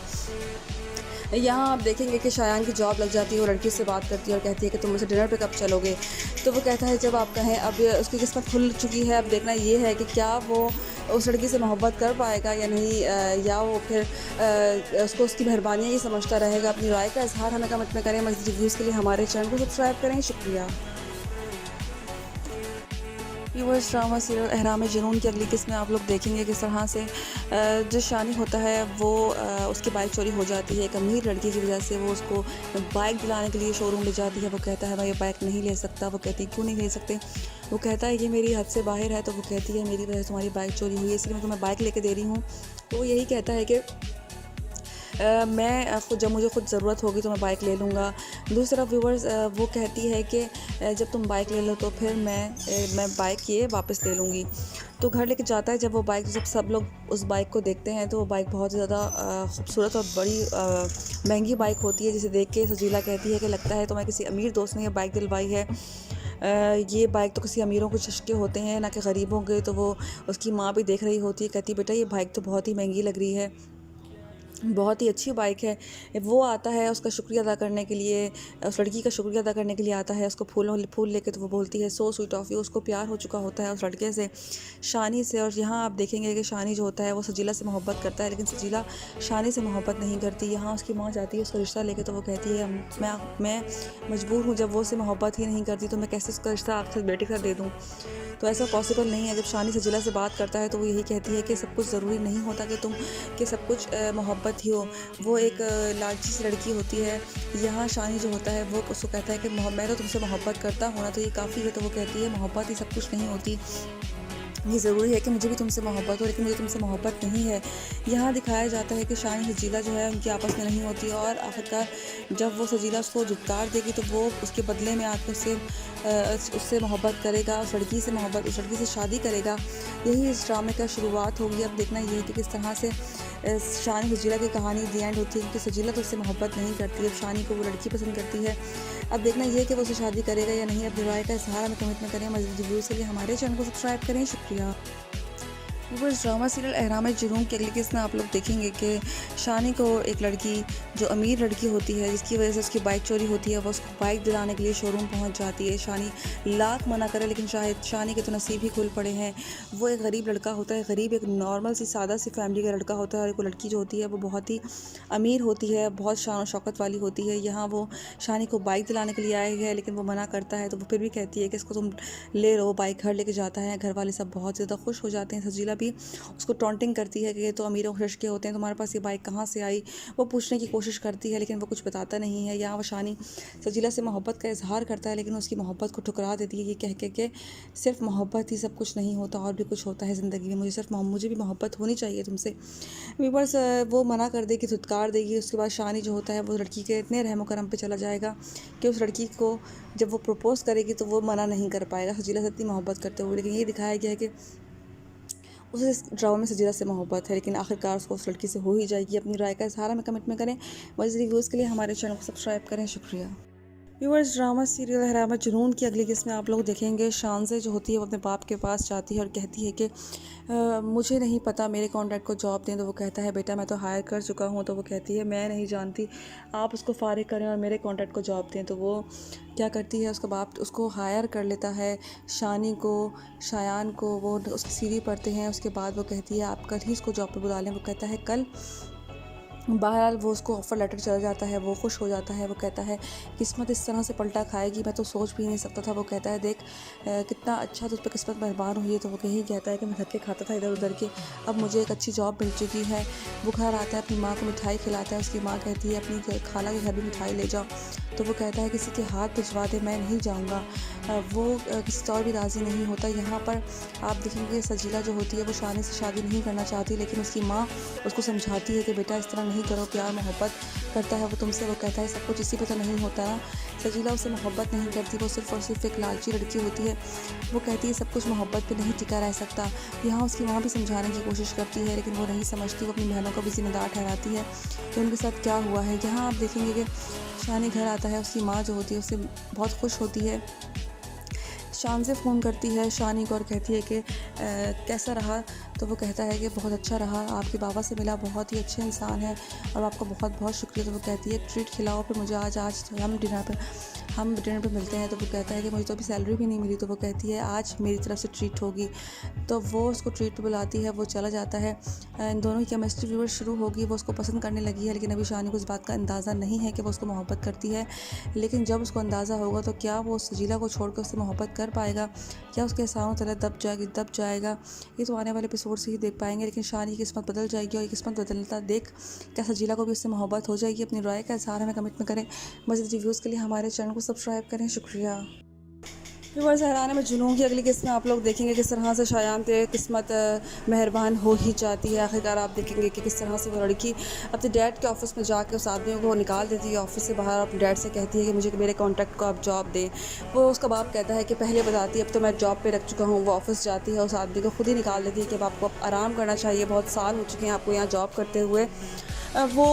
यहाँ आप देखेंगे कि शायान की जॉब लग जाती है, वो लड़की से बात करती है और कहती है कि तुम मुझे डिनर पे कब चलोगे। तो वो कहता है जब आप कहें। अब उसकी किस्मत खुल चुकी है। अब देखना ये है कि क्या वो उस लड़की से मोहब्बत कर पाएगा या नहीं, या वो फिर उसको उसकी मेहरबानियाँ ही समझता रहेगा। अपनी राय का इज़हार हमें कमेंट में करें। मज़ीद रिव्यूज़ के लिए हमारे चैनल को सब्सक्राइब करें। शुक्रिया। व्यूअर्स ड्रामा सीरियल अहराम जुनून की अगली किस्त में आप लोग देखेंगे किस तरह से जो शानी होता है वो उसकी बाइक चोरी हो जाती है एक अमीर लड़की की वजह से। वो उसको बाइक दिलाने के लिए शोरूम ले जाती है। वो कहता है मैं ये बाइक नहीं ले सकता। वो कहती है क्यों नहीं ले सकते। वो कहता है ये मेरी हद से बाहर है। तो वो कहती है मेरी वजह से तुम्हारी बाइक चोरी हुई है इसलिए मैं तुम्हें बाइक लेके दे रही हूँ। तो वो यही कहता है कि मैं खुद जब मुझे खुद ज़रूरत होगी तो मैं बाइक ले लूँगा। दूसरा व्यूवर्स वो कहती है कि जब तुम बाइक ले लो तो फिर मैं बाइक ये वापस ले लूँगी। तो घर लेके जाता है। जब वो बाइक जब सब लोग उस बाइक को देखते हैं तो वो बाइक बहुत ज़्यादा खूबसूरत और बड़ी महंगी बाइक होती है जिसे देख के सजीला कहती है कि लगता है तो मैं किसी अमीर दोस्त ने ये बाइक दिलवाई है। ये बाइक तो किसी अमीरों के चस्के होते हैं ना कि गरीबों के। तो वो उसकी माँ भी देख रही होती है। कहती बेटा ये बाइक तो बहुत ही महंगी लग रही है बहुत ही अच्छी बाइक है। वो आता है उसका शुक्रिया अदा करने के लिए उस लड़की का शुक्रिया अदा करने के लिए आता है उसको फूल लेके। तो वो बोलती है सो स्वीट ऑफ यू। उसको प्यार हो चुका होता है उस लड़के से शानी से। और यहाँ आप देखेंगे कि शानी जो होता है वो सजीला से मोहब्बत करता है लेकिन सजीला शानी से मोहब्बत नहीं करती। यहाँ उसकी माँ जाती है उसका रिश्ता लेके। तो वो कहती है मैं मजबूर हूँ जब वो उससे मोहब्बत ही नहीं करती तो मैं कैसे उसका रिश्ता आपसे बेटे के साथ दे दूँ। तो ऐसा पॉसिबल नहीं है। जब शानी सजीला से बात करता है तो वो यही कहती है कि सब कुछ ज़रूरी नहीं होता कि सब कुछ मोहब्बत ही हो। वो एक लालची सी लड़की होती है। यहाँ शानी जो होता है वो उसको कहता है कि मैं तो तुमसे मोहब्बत करता हूँ ना तो ये काफ़ी है। तो वो कहती है मोहब्बत ही सब कुछ नहीं होती। ये ज़रूरी है कि मुझे भी तुमसे मोहब्बत हो लेकिन मुझे तुमसे मोहब्बत नहीं है। यहाँ दिखाया जाता है कि शानी सजीला जो है उनकी आपस में नहीं होती और आखिरकार जब वो सजीला उसको धुतकार देगी तो वो उसके बदले में आकर उससे मोहब्बत करेगा। उस लड़की से शादी करेगा। यही इस ड्रामे का शुरुआत होगी। अब देखना ये है कि किस तरह से शानी सजीला की कहानी दी एंड होती है क्योंकि सजीला तो उससे मोहब्बत नहीं करती। अब शानी को वो लड़की पसंद करती है। अब देखना ये है कि वो उससे शादी करेगा या नहीं। अपनी राय का इज़हार हमें कमेंट में करें। मज़ीद रिव्यूज़ के लिए हमारे चैनल को सब्सक्राइब करें। शुक्रिया। व्यूअर्स ड्रामा सीरियल अहराम जुनून की अगली किस्त में आप लोग देखेंगे कि शानी को एक लड़की जो अमीर लड़की होती है जिसकी वजह से उसकी बाइक चोरी होती है वो उसको बाइक दिलाने के लिए शोरूम पहुंच जाती है। शानी लाख मना करे लेकिन शायद शानी के तो नसीब ही खुल पड़े हैं। वो एक गरीब लड़का होता है। गरीब एक नॉर्मल सी सादा सी फैमिली का लड़का होता है और एक लड़की जो होती है वो बहुत ही अमीर होती है बहुत शान और शौकत वाली होती है। यहाँ वो शानी को बाइक दिलाने के लिए आए हैं लेकिन वो मना करता है। तो वो फिर भी कहती है कि इसको तुम ले लो। बाइक घर लेके जाता है। घर वाले सब बहुत ज़्यादा खुश हो जाते हैं। सजीला भी उसको टॉन्टिंग करती है कि ये तो अमीरों के के होते हैं तुम्हारे पास ये बाइक कहाँ से आई। वो पूछने की कोशिश करती है लेकिन वो कुछ बताता नहीं है। यहाँ वो शानी सजीला से मोहब्बत का इजहार करता है लेकिन उसकी मोहब्बत को ठुकरा देती है। ये कह के सिर्फ मोहब्बत ही सब कुछ नहीं होता और भी कुछ होता है ज़िंदगी में। मुझे भी मोहब्बत होनी चाहिए तुमसे। व्यूअर्स वो मना कर देगी धुतकार देगी। उसके बाद शानी जो होता है वो लड़की के इतने रहम करम पे चला जाएगा कि उस लड़की को जब वो प्रपोज़ करेगी तो वो मना नहीं कर पाएगा सजीला से इतनी मोहब्बत करते हुए। लेकिन ये दिखाया गया है कि उसे इस ड्रामा में सजीला से मोहब्बत है लेकिन आखिरकार उसको उस लड़की से हो ही जाएगी। अपनी राय का इज़हार हमें कमेंट में करें। मज़ीद रिव्यूज़ के लिए हमारे चैनल को सब्सक्राइब करें। शुक्रिया। व्यूअर्स ड्रामा सीरियल अहराम जुनून की अगली किस्त में आप लोग देखेंगे शानज़े जो होती है वो अपने बाप के पास जाती है और कहती है कि मुझे नहीं पता मेरे कॉन्ट्रैक्ट को जॉब दें। तो वो कहता है बेटा मैं तो हायर कर चुका हूँ। तो वो कहती है मैं नहीं जानती आप उसको फारिग करें और मेरे कॉन्ट्रैक्ट को जॉब दें। तो वो क्या करती है उसका बाप उसको हायर कर लेता है शानी को शायान को। वो उसकी सीढ़ी पढ़ते हैं। उसके बाद वो कहती है आप कल ही इसको जॉब पर बुला लें। वो कहता है कल। बहरहाल वो उसको ऑफ़र लेटर चला जाता है। वो खुश हो जाता है। वो कहता है किस्मत इस तरह से पलटा खाएगी मैं तो सोच भी नहीं सकता था। वो कहता है देख कितना अच्छा तुझ पर किस्मत मेहरबान हुई है। तो वो यही कहता है कि मैं धक्के खाता था इधर उधर के अब मुझे एक अच्छी जॉब मिल चुकी है। वो घर आता है अपनी माँ को मिठाई खिलाता है। उसकी माँ कहती है अपनी खाला के घर भी मिठाई ले जाओ। तो वो कहता है किसी के हाथ भिजवा दे मैं नहीं जाऊँगा। वो किसी और भी राज़ी नहीं होता। यहाँ पर आप देखेंगे सजीला जो होती है वो शानी से शादी नहीं करना चाहती लेकिन उसकी माँ उसको समझाती है कि बेटा इस तरह नहीं करो। प्यार मोहब्बत करता है वो तुमसे। वो कहता है सब कुछ इसी पे तो नहीं होता ना। सजीला उससे मोहब्बत नहीं करती। वो सिर्फ और सिर्फ एक लालची लड़की होती है। वो कहती है सब कुछ मोहब्बत पे नहीं टिका रह सकता। यहाँ उसकी माँ भी समझाने की कोशिश करती है लेकिन वो नहीं समझती। वो अपनी बहनों को भी जिम्मेदार ठहराती है कि उनके साथ क्या हुआ है। यहाँ आप देखेंगे कि शानी घर आता है। उसकी माँ जो होती है उससे बहुत खुश होती है। शान से फ़ोन करती है शानी को और कहती है कि कैसा रहा। तो वो कहता है कि बहुत अच्छा रहा, आपके बाबा से मिला, बहुत ही अच्छे इंसान है और आपका बहुत बहुत शुक्रिया। तो वो कहती है ट्रीट खिलाओ फिर मुझे, आज आज हम डिनर पे मिलते हैं। तो वो कहता है कि मुझे तो अभी सैलरी भी नहीं मिली। तो वो कहती है आज मेरी तरफ से ट्रीट होगी। तो वो उसको ट्रीट पे बुलाती है, वो चला जाता है। इन दोनों की केमिस्ट्री व्यूअर शुरू होगी, वो उसको पसंद करने लगी है, लेकिन अभी शानी को इस बात का अंदाज़ा नहीं है कि वो उसको मोहब्बत करती है। लेकिन जब उसको अंदाज़ा होगा तो क्या वो सजीला को छोड़कर उससे मोहब्बत कर पाएगा, क्या उसके एहसानों तले दब जाएगा, ये तो आने वाले एपिसोड से ही देख पाएंगे। लेकिन शानी की किस्मत बदल जाएगी और ये किस्मत बदलता देख क्या सजीला को भी उससे मोहब्बत हो जाएगी। अपनी राय का इज़हार हमें कमेंट में करें। मज़ीद रिव्यूज़ के लिए हमारे चैनल को सब्सक्राइब करें। शुक्रिया। व्यूअर्स, हैरान में जुनून की अगली किस्त में आप लोग देखेंगे किस तरह से शायान पे किस्मत मेहरबान हो ही जाती है। आखिरकार आप देखेंगे कि किस तरह से वो लड़की अपने डैड के ऑफिस में जाकर उस आदमी को निकाल देती है ऑफिस से बाहर। अपने डैड से कहती है कि मुझे मेरे कॉन्ट्रैक्ट को आप जॉब दें। वो उसका बाप कहता है कि पहले बताती है, अब तो मैं जॉब पे रख चुका हूँ। वो ऑफिस जाती है, उस आदमी को खुद ही निकाल देती है कि अब आपको अब आराम करना चाहिए, बहुत साल हो चुके हैं आपको यहाँ जॉब करते हुए। वो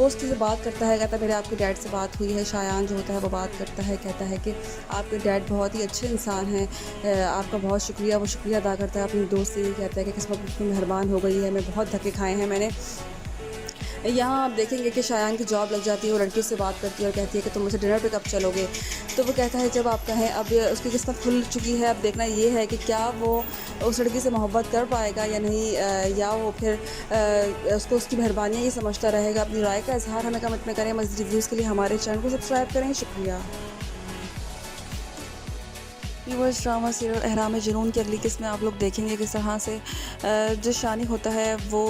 उसकी से बात करता है, कहता है मेरे आपके डैड से बात हुई है। शायान जो होता है वो बात करता है, कहता है कि आपके डैड बहुत ही अच्छे इंसान हैं, आपका बहुत शुक्रिया। वो शुक्रिया अदा करता है अपने दोस्त से, कहता है कि किस्मत इतनी मेहरबान हो गई है, मैं बहुत धक्के खाए हैं मैंने। यहाँ आप देखेंगे कि शायान की जॉब लग जाती है। वो लड़की उससे बात करती है और कहती है कि तुम मुझे डिनर पे कब चलोगे। तो वो कहता है जब आप कहें। अब उसकी किस्मत खुल चुकी है। अब देखना ये है कि क्या वो उस लड़की से मोहब्बत कर पाएगा या नहीं, या वो फिर उसको उसकी मेहरबानियाँ ही समझता रहेगा। अपनी राय का इजहार हमें कमेंट में करें। मज़ीद रिव्यूज़ के लिए हमारे चैनल को सब्सक्राइब करें। शुक्रिया। व्यूअर्स, ड्रामा सीरियल अहराम जुनून की अगली किस्त में आप लोग देखेंगे किस तरह से जो शानी होता है वो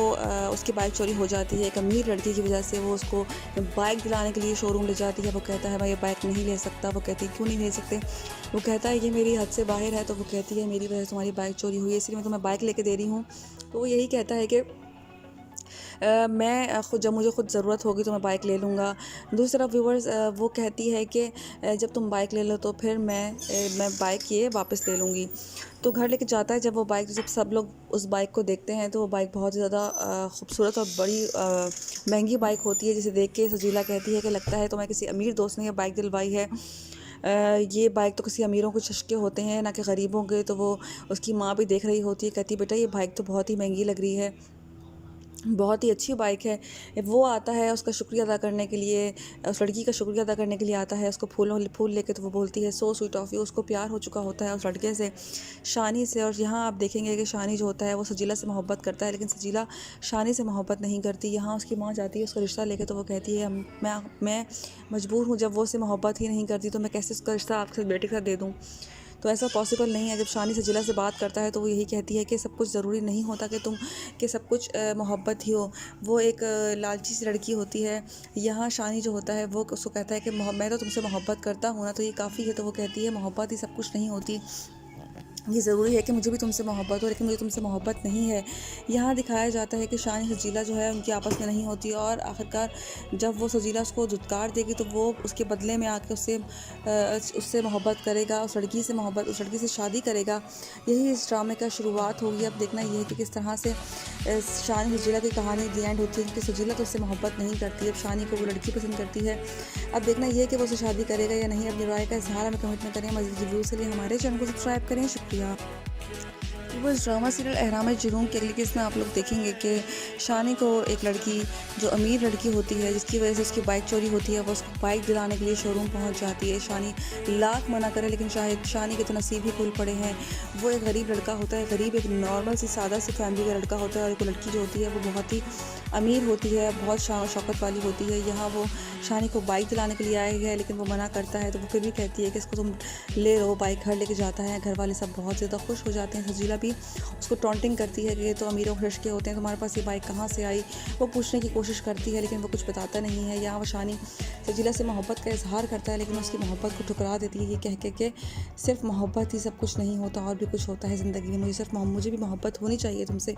उसकी बाइक चोरी हो जाती है। एक अमीर लड़की की वजह से वो उसको बाइक दिलाने के लिए शोरूम ले जाती है। वो कहता है मैं ये बाइक नहीं ले सकता। वो कहती है क्यों नहीं ले सकते। वो कहता है ये मेरी हद से बाहर है। तो वो कहती है मेरी वजह से तुम्हारी बाइक चोरी हुई है, इसलिए मैं तुम्हें बाइक लेके दे रही हूँ। तो वो यही कहता है कि मैं खुद जब मुझे खुद ज़रूरत होगी तो मैं बाइक ले लूँगा। दूसरी तरफ व्यूअर्स, वो कहती है कि जब तुम बाइक ले लो तो फिर मैं बाइक ये वापस ले लूँगी। तो घर लेके जाता है। जब वो बाइक, जब सब लोग उस बाइक को देखते हैं तो वो बाइक बहुत ज़्यादा खूबसूरत और बड़ी महंगी बाइक होती है, जिसे देख के सजीला कहती है कि लगता है तो मैं किसी अमीर दोस्त ने ये बाइक दिलवाई है। ये बाइक तो किसी अमीरों के चस्के होते हैं ना कि गरीबों के। तो वो उसकी माँ भी देख रही होती है, कहती बेटा ये बाइक तो बहुत ही महंगी लग रही है, बहुत ही अच्छी बाइक है। वो आता है उसका शुक्रिया अदा करने के लिए, उस लड़की का शुक्रिया अदा करने के लिए आता है उसको फूल लेके। तो वो बोलती है सो स्वीट ऑफ यू। उसको प्यार हो चुका होता है उस लड़के से, शानी से। और यहाँ आप देखेंगे कि शानी जो होता है वो सजीला से मोहब्बत करता है, लेकिन सजीला शानी से मोहब्बत नहीं करती। यहाँ उसकी माँ जाती है उसका रिश्ता लेके। तो वो कहती है मैं मजबूर हूँ, जब वो उससे मोहब्बत ही नहीं करती तो मैं कैसे उसका रिश्ता आपके बेटे के साथ दे दूँ। तो ऐसा पॉसिबल नहीं है। जब शानी सजीला से बात करता है तो वो यही कहती है कि सब कुछ ज़रूरी नहीं होता कि सब कुछ मोहब्बत ही हो। वो एक लालची सी लड़की होती है। यहाँ शानी जो होता है वो उसको कहता है कि मैं तो तुमसे मोहब्बत करता हूँ ना, तो ये काफ़ी है। तो वो कहती है मोहब्बत ही सब कुछ नहीं होती, ये ज़रूरी है कि मुझे भी तुमसे मोहब्बत हो, लेकिन मुझे तुमसे मोहब्बत नहीं है। यहाँ दिखाया जाता है कि शानी सजीला जो है उनकी आपस में नहीं होती और आखिरकार जब वो सजीला उसको धुतकार देगी तो वो उसके बदले में आके उससे मोहब्बत करेगा, उस लड़की से शादी करेगा। यही इस ड्रामे का शुरुआत होगी। अब देखना ये है कि किस तरह से शानी सजीला की कहानी दी एंड होती है, क्योंकि सजीला तो उससे मोहब्बत नहीं करती। अब शानी को वो लड़की पसंद करती है। अब देखना ये है कि वो उससे शादी करेगा या नहीं। अपनी राय का इजहार हमें कमेंट में करें। मज़ीद रिव्यूज़ के लिए हमारे चैनल को सब्सक्राइब करें। शुक्रिया। वो इस ड्रामा सीरियल अहराम जुनून के अगली किस्त में आप लोग देखेंगे कि शानी को एक लड़की जो अमीर लड़की होती है, जिसकी वजह से उसकी बाइक चोरी होती है, वो उसको बाइक दिलाने के लिए शोरूम पहुंच जाती है। शानी लाख मना करे, लेकिन शायद शानी के तो नसीब ही खुल पड़े हैं। वो एक गरीब लड़का होता है, गरीब एक नॉर्मल सी सादा सी फैमिली का लड़का होता है, और एक लड़की जो होती है वो बहुत ही अमीर होती है, बहुत शान शौकत वाली होती है। यहाँ वो शानी को बाइक दिलाने के लिए आए हैं, लेकिन वो मना करता है। तो वो फिर भी कहती है कि इसको तुम ले लो। बाइक घर लेके जाता है। घर वाले सब बहुत ज़्यादा खुश हो जाते हैं। सजीला भी उसको टॉन्टिंग करती है कि ये तो अमीरों के रिश्ते होते हैं, तुम्हारे पास ये बाइक कहाँ से आई। वो पूछने की कोशिश करती है, लेकिन वो कुछ बताता नहीं है। यहाँ वो शानी सजीला से मोहब्बत का इजहार करता है, लेकिन उसकी मोहब्बत को ठुकरा देती है, ये कह के सिर्फ मोहब्बत ही सब कुछ नहीं होता, और भी कुछ होता है ज़िंदगी में। मुझे भी मोहब्बत होनी चाहिए तुमसे।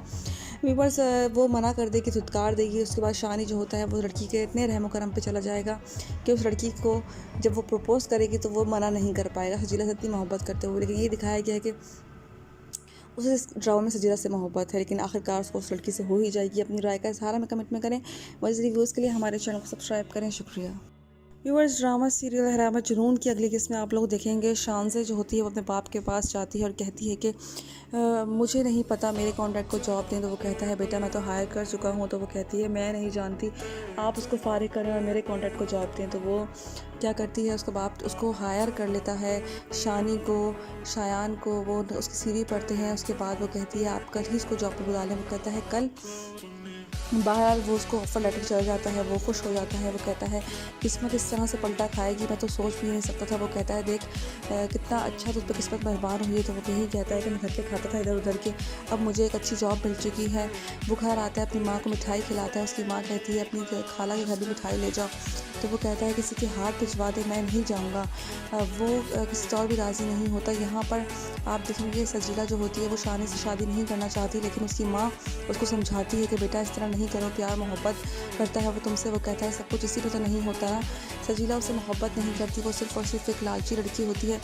व्यूअर्स, वो मना कर देगी, धुतकार देगी। उसके बाद शानी जो होता है वो लड़की के इतने रहम करम पे चला जाएगा कि उस लड़की को जब वो प्रपोज़ करेगी तो वो मना नहीं कर पाएगा सजीला से इतनी मोहब्बत करते हुए। लेकिन ये दिखाया गया है कि उसे इस ड्रामा में सजीला से मोहब्बत है, लेकिन आखिरकार उसको उस लड़की से हो ही जाएगी। अपनी राय का इजहार हमें कमेंट में करें। मज़ीद रिव्यूज़ के लिए हमारे चैनल को सब्सक्राइब करें। शुक्रिया। व्यूअर्स ड्रामा सीरियल हरामा जुनून की अगली किस्त में आप लोग देखेंगे शानज़े जो होती है वो अपने बाप के पास जाती है और कहती है कि मुझे नहीं पता मेरे कॉन्ट्रैक्ट को जॉब दें। तो वो कहता है बेटा मैं तो हायर कर चुका हूँ। तो वो कहती है मैं नहीं जानती, आप उसको फारिग करें और मेरे कॉन्ट्रैक्ट को जॉब दें। तो वो क्या करती है, उसका बाप उसको हायर कर लेता है, शानी को, शायान को। वो उसकी सीवी पढ़ते हैं। उसके बाद वो कहती है आप कल ही इसको जॉब पर बुला लें। वो कहता है कल। बहरहाल वो उसको ऑफ़र लेटर चल जाता है, वो खुश हो जाता है। वो कहता है किस्मत इस तरह से पलटा खाएगी, मैं तो सोच भी नहीं सकता था। वो कहता है देख कितना अच्छा तुझ पर किस्मत मेहरबान हुई है। तो वो यही कहता है कि मैं घर पे खाता था इधर उधर के, अब मुझे एक अच्छी जॉब मिल चुकी है। वो घर आता है, अपनी माँ को मिठाई खिलाता है। उसकी माँ कहती है अपनी खाला के घर भी मिठाई ले जाओ। तो वो कहता है किसी के हाथ भिजवा दे, मैं नहीं जाऊँगा। वो किसी से और भी राज़ी नहीं होता। यहाँ पर आप देखेंगे सजीला जो होती है वो शानी से शादी नहीं करना चाहती, लेकिन उसकी माँ उसको समझाती है कि बेटा इस तरह नहीं करो, प्यार मोहब्बत करता है वो तुमसे। वो कहता है सब कुछ इसी पे तो नहीं होता ना। सजीला उससे मोहब्बत नहीं करती, वो सिर्फ़ और सिर्फ एक लालची लड़की होती है।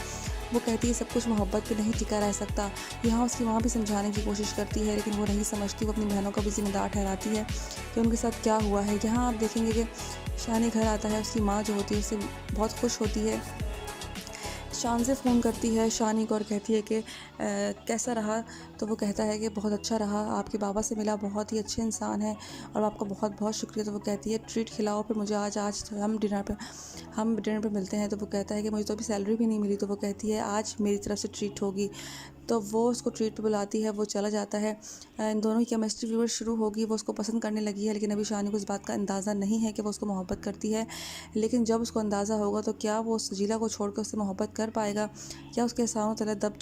वो कहती है सब कुछ मोहब्बत पे नहीं टिका रह सकता। यहाँ उसकी माँ भी समझाने की कोशिश करती है, लेकिन वो नहीं समझती। वो अपनी बहनों का भी ज़िम्मेदार ठहराती है कि उनके साथ क्या हुआ है। यहाँ आप देखेंगे कि शानी घर आता है, उसकी माँ जो होती है उससे बहुत खुश होती है। शान से फ़ोन करती है शानी को और कहती है कि कैसा रहा। तो वो कहता है कि बहुत अच्छा रहा, आपके बाबा से मिला, बहुत ही अच्छे इंसान हैं और आपका बहुत बहुत शुक्रिया। तो वो कहती है ट्रीट खिलाओ फिर मुझे आज हम डिनर पे मिलते हैं। तो वो कहता है कि मुझे तो अभी सैलरी भी नहीं मिली। तो वो कहती है आज मेरी तरफ से ट्रीट होगी। तो वो उसको ट्रीट पे बुलाती है, वो चला जाता है। इन दोनों की केमिस्ट्री व्यूअर शुरू होगी, वो उसको पसंद करने लगी है, लेकिन अभी शानी को इस बात का अंदाज़ा नहीं है कि वो उसको मोहब्बत करती है। लेकिन जब उसको अंदाज़ा होगा तो क्या वो सजीला को छोड़कर उससे मोहब्बत कर पाएगा, क्या उसके एहसानों तले दब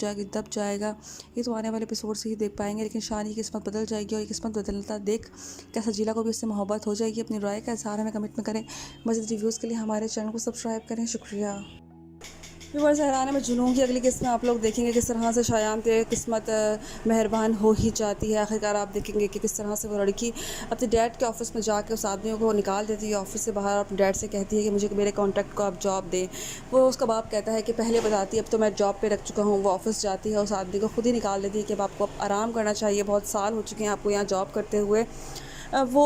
जाएगा। ये तो आने वाले एपिसोड से ही देख पाएंगे। लेकिन शानी की किस्मत बदल जाएगी और ये किस्मत बदलता देख क्या सजीला को भी उससे मोहब्बत हो जाएगी। अपनी राय का इज़हार हमें कमेंट में करें। मज़ीद रिव्यूज़ के लिए हमारे चैनल को सब्सक्राइब करें। शुक्रिया। व्यूअर्स हराने में जुनून की अगली किस्त में आप लोग देखेंगे किस तरह से शायान पे किस्मत मेहरबान हो ही जाती है। आखिरकार आप देखेंगे कि किस तरह से वो लड़की अपने डैड के ऑफ़िस में जाके उस आदमियों को निकाल देती है ऑफ़िस से बाहर और अपने डैड से कहती है कि मुझे मेरे कॉन्ट्रैक्ट को आप जॉब दें। वो उसका बाप कहता है कि पहले बताती है अब तो मैं जॉब पे रख चुका हूँ। वो ऑफ़िस जाती है, उस आदमी को खुद ही निकाल देती है कि अब आपको अब आराम करना चाहिए, बहुत साल हो चुके हैं आपको यहाँ जॉब करते हुए। वो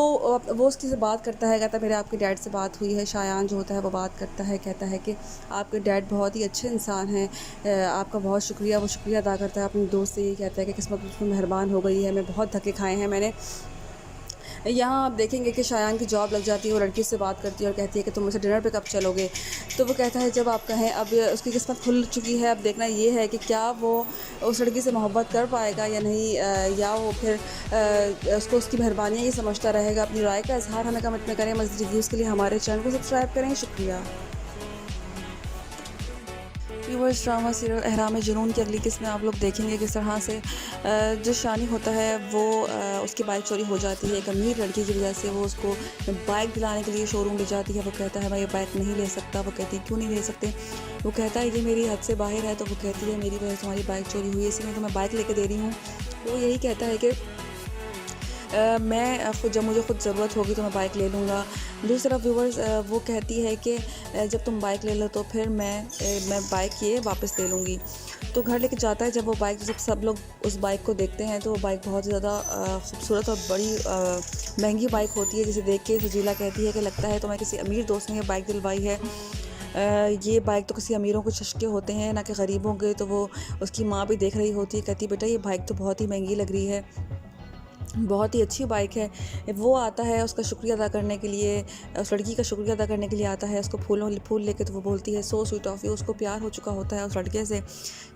उसकी से बात करता है, कहता है मेरे आपके डैड से बात हुई है। शायान जो होता है वो बात करता है, कहता है कि आपके डैड बहुत ही अच्छे इंसान हैं, आपका बहुत शुक्रिया। वो शुक्रिया अदा करता है अपने दोस्त से, ये कहता है कि किस्मत मुझ पर मेहरबान हो गई है, मैं बहुत धक्के खाए हैं मैंने। यहाँ आप देखेंगे कि शायान की जॉब लग जाती है। वो लड़की से बात करती है और कहती है कि तुम मुझसे डिनर पे कब चलोगे। तो वो कहता है जब आप कहें। अब उसकी किस्मत खुल चुकी है। अब देखना ये है कि क्या वो उस लड़की से मोहब्बत कर पाएगा या नहीं, या वो फिर उसको उसकी मेहरबानियाँ ही समझता रहेगा। अपनी राय का इज़हार हमें कमेंट में करें। मज़ीद रिव्यूज़ के लिए हमारे चैनल को सब्सक्राइब करें। शुक्रिया। व्यूअर्स ड्रामा सीरियल अहराम जुनून की अगली किस्त में आप लोग देखेंगे किस तरह से जो शानी होता है वो उसकी बाइक चोरी हो जाती है। एक अमीर लड़की की वजह से वो उसको बाइक दिलाने के लिए शोरूम ले जाती है। वो कहता है मैं ये बाइक नहीं ले सकता। वो कहती है क्यों नहीं ले सकते। वो कहता है ये मेरी हद से बाहर है। तो वो कहती है मेरी वजह से तुम्हारी बाइक चोरी हुई है, इसलिए तो मैं बाइक लेके दे रही हूँ। वो यही कहता है कि मैं खुद जब मुझे खुद ज़रूरत होगी तो मैं बाइक ले लूँगा। दूसरी तरफ व्यूवर्स वो कहती है कि जब तुम बाइक ले लो तो फिर मैं बाइक ये वापस ले लूँगी। तो घर लेके जाता है। जब वो बाइक जब सब लोग उस बाइक को देखते हैं तो वो बाइक बहुत ज़्यादा खूबसूरत और बड़ी महंगी बाइक होती है, जिसे देख के सजीला कहती है कि लगता है तुम्हें किसी अमीर दोस्त ने ये बाइक दिलवाई है। ये बाइक तो किसी अमीरों के चस्के होते हैं ना कि गरीबों के। तो वो उसकी माँ भी देख रही होती है, कहती बेटा ये बाइक तो बहुत ही महंगी लग रही है, बहुत ही अच्छी बाइक है। वो आता है उसका शुक्रिया अदा करने के लिए, उस लड़की का शुक्रिया अदा करने के लिए आता है उसको फूल लेके। तो वो बोलती है सो स्वीट ऑफ यू। उसको प्यार हो चुका होता है उस लड़के से,